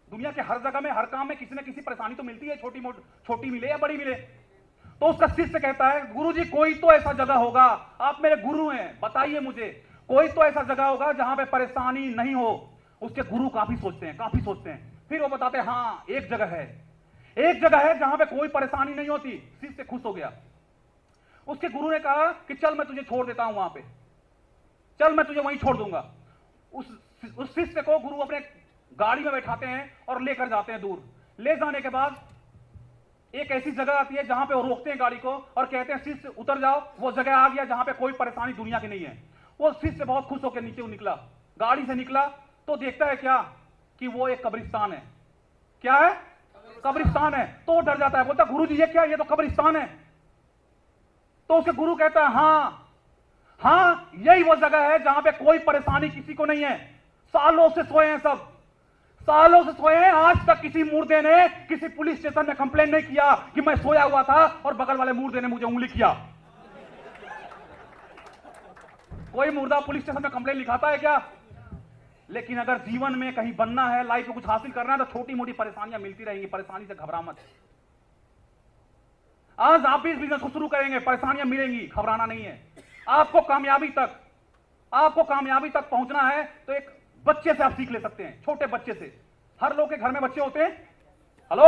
दुनिया के हर जगह में, हर काम में किसी न किसी परेशानी तो मिलती है, छोटी मिले या बड़ी मिले। तो उसका शिष्य कहता है गुरुजी कोई तो ऐसा जगह होगा, आप मेरे गुरु हैं, बताइए मुझे, कोई तो ऐसा जगह होगा जहां पे परेशानी नहीं हो। उसके गुरु काफी सोचते हैं, फिर वो बताते हैं हाँ एक जगह है जहां पे कोई परेशानी नहीं होती। शिष्य खुश हो गया। उसके गुरु ने कहा कि चल मैं तुझे छोड़ देता हूं वहां पे, चल मैं तुझे वहीं छोड़ दूंगा। उस शिष्य को गुरु अपने गाड़ी में बैठाते हैं और लेकर जाते हैं दूर। ले जाने के बाद एक ऐसी जगह आती है जहां पे वो रोकते हैं गाड़ी को और कहते हैं शिष्य उतर जाओ, वो जगह आ गया जहां पे कोई परेशानी दुनिया की नहीं है। वो शिष्य बहुत खुश होकर नीचे निकला, गाड़ी से निकला तो देखता है क्या कि वो एक कब्रिस्तान है। क्या है? कब्रिस्तान है। तो डर जाता है, बोलता गुरुजी ये क्या, ये तो कब्रिस्तान है। तो उसके गुरु कहता है हाँ यही वो जगह है जहां पे कोई परेशानी किसी को नहीं है, सालों से सोए हैं सब, सालों से सोए हैं, आज तक किसी मुर्दे ने किसी पुलिस स्टेशन में कंप्लेन नहीं किया कि मैं सोया हुआ था और बगल वाले मुर्दे ने मुझे उंगली किया। कोई मुर्दा पुलिस स्टेशन में कंप्लेन लिखाता है क्या? लेकिन अगर जीवन में कहीं बनना है, लाइफ में कुछ हासिल करना है, तो छोटी मोटी परेशानियां मिलती रहेंगी। परेशानी से घबरा मत। आज आप भी इस बिजनेस को शुरू करेंगे, परेशानियां मिलेंगी, घबराना नहीं है। आपको कामयाबी तक पहुंचना है तो एक बच्चे से आप सीख ले सकते हैं, छोटे बच्चे से। हर लोग के घर में बच्चे होते हैं। हेलो,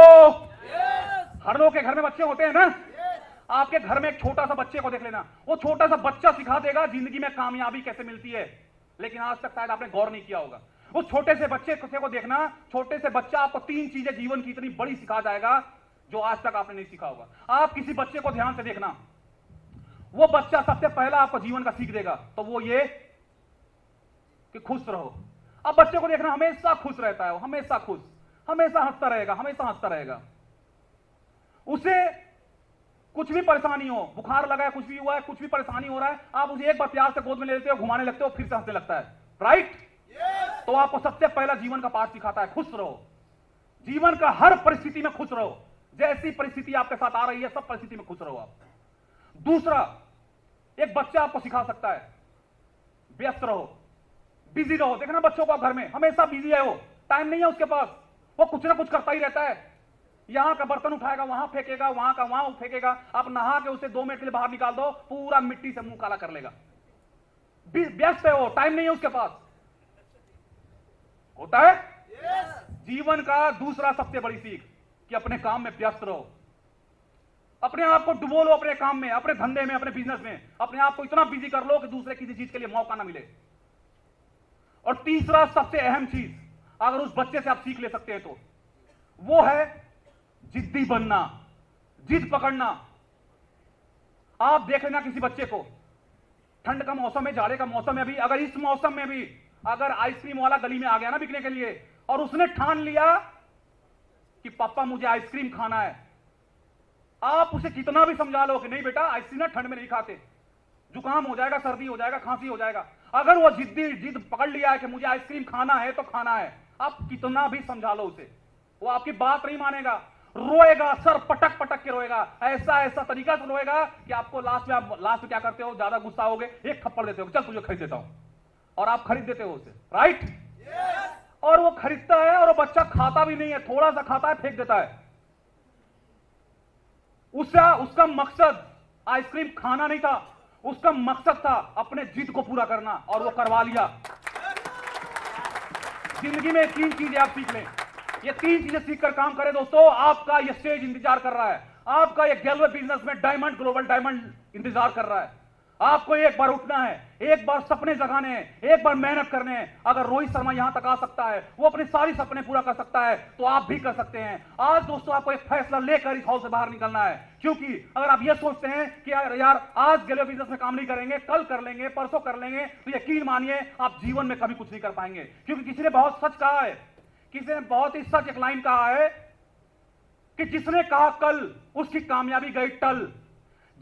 हर लोग के घर में बच्चे होते हैं ना। आपके घर में एक छोटा सा बच्चे को देख लेना, वो छोटा सा बच्चा सिखा देगा जिंदगी में कामयाबी कैसे मिलती है। लेकिन आज तक शायद आपने गौर नहीं किया होगा। उस छोटे से बच्चे को देखना, छोटे से बच्चा आपको 3 चीजें जीवन की इतनी बड़ी सिखा जाएगा जो आज तक आपने नहीं सीखा होगा। आप किसी बच्चे को ध्यान से देखना, वो बच्चा सबसे पहला आपको जीवन का सीख देगा, तो वो ये कि खुश रहो। अब बच्चे को देखना, हमेशा खुश रहता है वो, हमेशा खुश, हमेशा हंसता रहेगा, हमेशा हंसता रहेगा। उसे कुछ भी परेशानी हो, बुखार लगा है, कुछ भी हुआ है, कुछ भी परेशानी हो रहा है, आप उसे एक बार प्यार से गोद में ले लेते हो, घुमाने लगते हो, फिर से हंसने लगता है। राइट? तो आपको सबसे पहला जीवन का पाठ सिखाता है, खुश रहो। जीवन का हर परिस्थिति में खुश रहो। जैसी परिस्थिति आपके साथ आ रही है, सब परिस्थिति में खुश रहो आप। दूसरा, एक बच्चा आपको सिखा सकता है, व्यस्त रहो, बिजी रहो। देखना बच्चों को, आप घर में हमेशा बिजी है, वो टाइम नहीं है उसके पास, वो कुछ ना कुछ करता ही रहता है। यहां का बर्तन उठाएगा, वहां फेंकेगा, वहां का वहां फेंकेगा। आप नहा के उसे 2 मिनट के लिए बाहर निकाल दो, पूरा मिट्टी से मुंह काला कर लेगा। व्यस्त है वो, टाइम नहीं है उसके पास। होता है? जीवन का दूसरा सबसे बड़ी सीख कि अपने काम में व्यस्त रहो, अपने आप को डुबो लो अपने काम में, अपने धंधे में, अपने बिजनेस में। अपने आप को इतना बिजी कर लो कि दूसरे किसी चीज के लिए मौका ना मिले। और तीसरा सबसे अहम चीज, अगर उस बच्चे से आप सीख ले सकते हैं तो वो है जिद्दी बनना, जिद पकड़ना। आप देख लेना किसी बच्चे को, ठंड का मौसम है, जाड़े का मौसम है, अभी अगर इस मौसम में भी अगर आइसक्रीम वाला गली में आ गया ना बिकने के लिए, और उसने ठान लिया कि पापा मुझे आइसक्रीम खाना है, आप उसे कितना भी समझा लो कि नहीं बेटा आइसक्रीम ना ठंड में नहीं खाते, जुकाम हो जाएगा, सर्दी हो जाएगा, खांसी हो जाएगा। अगर वो जिद पकड़ लिया है कि मुझे आइसक्रीम खाना है तो खाना है, आप कितना भी समझा लो उसे, वो आपकी बात नहीं मानेगा, रोएगा, सर पटक पटक के रोएगा, ऐसा तरीका से रोएगा कि आपको लास्ट में क्या करते हो, ज्यादा गुस्सा होगे, एक थप्पड़ देते हो, चल तुझे खरीद देता हूं, और आप खरीद देते हो उसे। राइट? और वो खरीदता है और वो बच्चा खाता भी नहीं है, थोड़ा सा खाता है, फेंक देता है। उसका मकसद आइसक्रीम खाना नहीं था, उसका मकसद था अपने जिद को पूरा करना, और वो करवा लिया। जिंदगी में 3 चीजें आप सीख लें, ये 3 चीजें सीखकर काम करें दोस्तों, आपका ये स्टेज इंतजार कर रहा है, आपका ये गैलवे बिजनेस में डायमंड, ग्लोबल डायमंड इंतजार कर रहा है। आपको एक बार उठना है, एक बार सपने जगाने हैं, एक बार मेहनत करने हैं। अगर रोहित शर्मा यहां तक आ सकता है, वो अपने सारी सपने पूरा कर सकता है, तो आप भी कर सकते हैं। आज दोस्तों आपको एक फैसला लेकर इस हाउस से बाहर निकलना है, क्योंकि अगर आप ये सोचते हैं कि यार आज गैलवे बिजनेस में काम नहीं करेंगे, कल कर लेंगे, परसों कर लेंगे, तो यकीन मानिए आप जीवन में कभी कुछ नहीं कर पाएंगे। क्योंकि किसी ने बहुत सच कहा है, किसी ने बहुत ही सच एक लाइन कहा है कि जिसने कहा कल उसकी कामयाबी गई टल,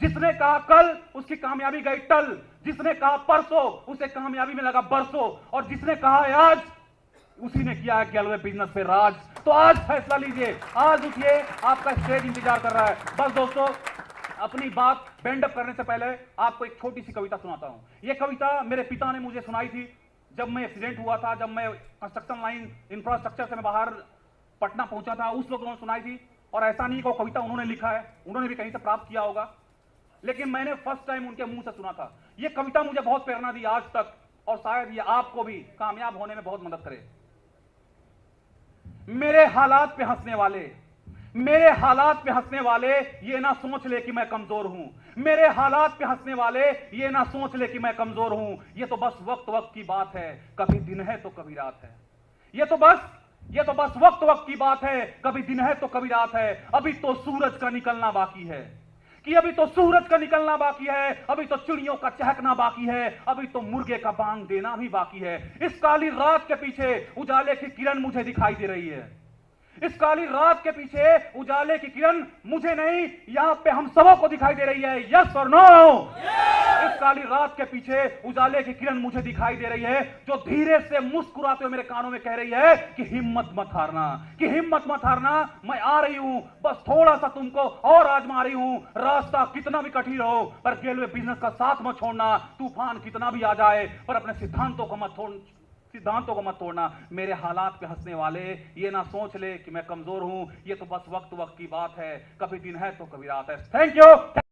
जिसने कहा कल उसकी कामयाबी गई टल, जिसने कहा परसों उसे कामयाबी में लगा बरसों, और जिसने कहा है आज उसी ने किया है गैलवे बिजनेस पे राज। तो आज फैसला लीजिए, आज उठिए, आपका स्टेज इंतजार कर रहा है। बस दोस्तों, अपनी बात बेंड अप करने से पहले आपको एक छोटी सी कविता सुनाता हूं। यह कविता मेरे पिता ने मुझे सुनाई थी जब मैं एक्सीडेंट हुआ था, जब मैं कंस्ट्रक्शन लाइन इंफ्रास्ट्रक्चर से मैं बाहर पटना पहुंचा था, उस वक्त उन्होंने सुनाई थी। और ऐसा नहीं कि वो कविता उन्होंने लिखा है, उन्होंने भी कहीं से प्राप्त किया होगा, लेकिन मैंने फर्स्ट टाइम उनके मुंह से सुना था। यह कविता मुझे बहुत प्रेरणा दी आज तक, और शायद ये आपको भी कामयाब होने में बहुत मदद करे। मेरे हालात पे हंसने वाले, मेरे हालात पे हंसने वाले ये ना सोच ले कि मैं कमजोर हूं। मेरे हालात पे हंसने वाले ये ना सोच ले कि मैं कमजोर हूं। ये तो बस वक्त की बात है, कभी दिन है तो कभी रात है। ये तो बस वक्त की बात है, कभी दिन है तो कभी रात है। अभी तो सूरज का निकलना बाकी है, कि अभी तो सूरज का निकलना बाकी है, अभी तो चिड़ियों का चहकना बाकी है, अभी तो मुर्गे का बांग देना भी बाकी है। इस काली रात के पीछे उजाले की किरण मुझे दिखाई दे रही है। इस काली रात के पीछे उजाले की किरण मुझे नहीं, यहां पे हम सबों को दिखाई दे रही है। यस और नो? इस काली रात के पीछे उजाले की किरण मुझे दिखाई दे रही है, जो धीरे से मुस्कुराते हुए मेरे कानों में कह रही है कि हिम्मत मत हारना, कि हिम्मत मत हारना, मैं आ रही हूं, बस थोड़ा सा तुमको और आजमा रही हूं। रास्ता कितना भी कठिन हो, पर गैलवे बिजनेस का साथ मत छोड़ना। तूफान कितना भी आ जाए, पर अपने सिद्धांतों को मत सिद्धांतों को मत तोड़ना। मेरे हालात पे हंसने वाले ये ना सोच ले कि मैं कमजोर हूं, ये तो बस वक्त वक्त की बात है, कभी दिन है तो कभी रात है। Thank you.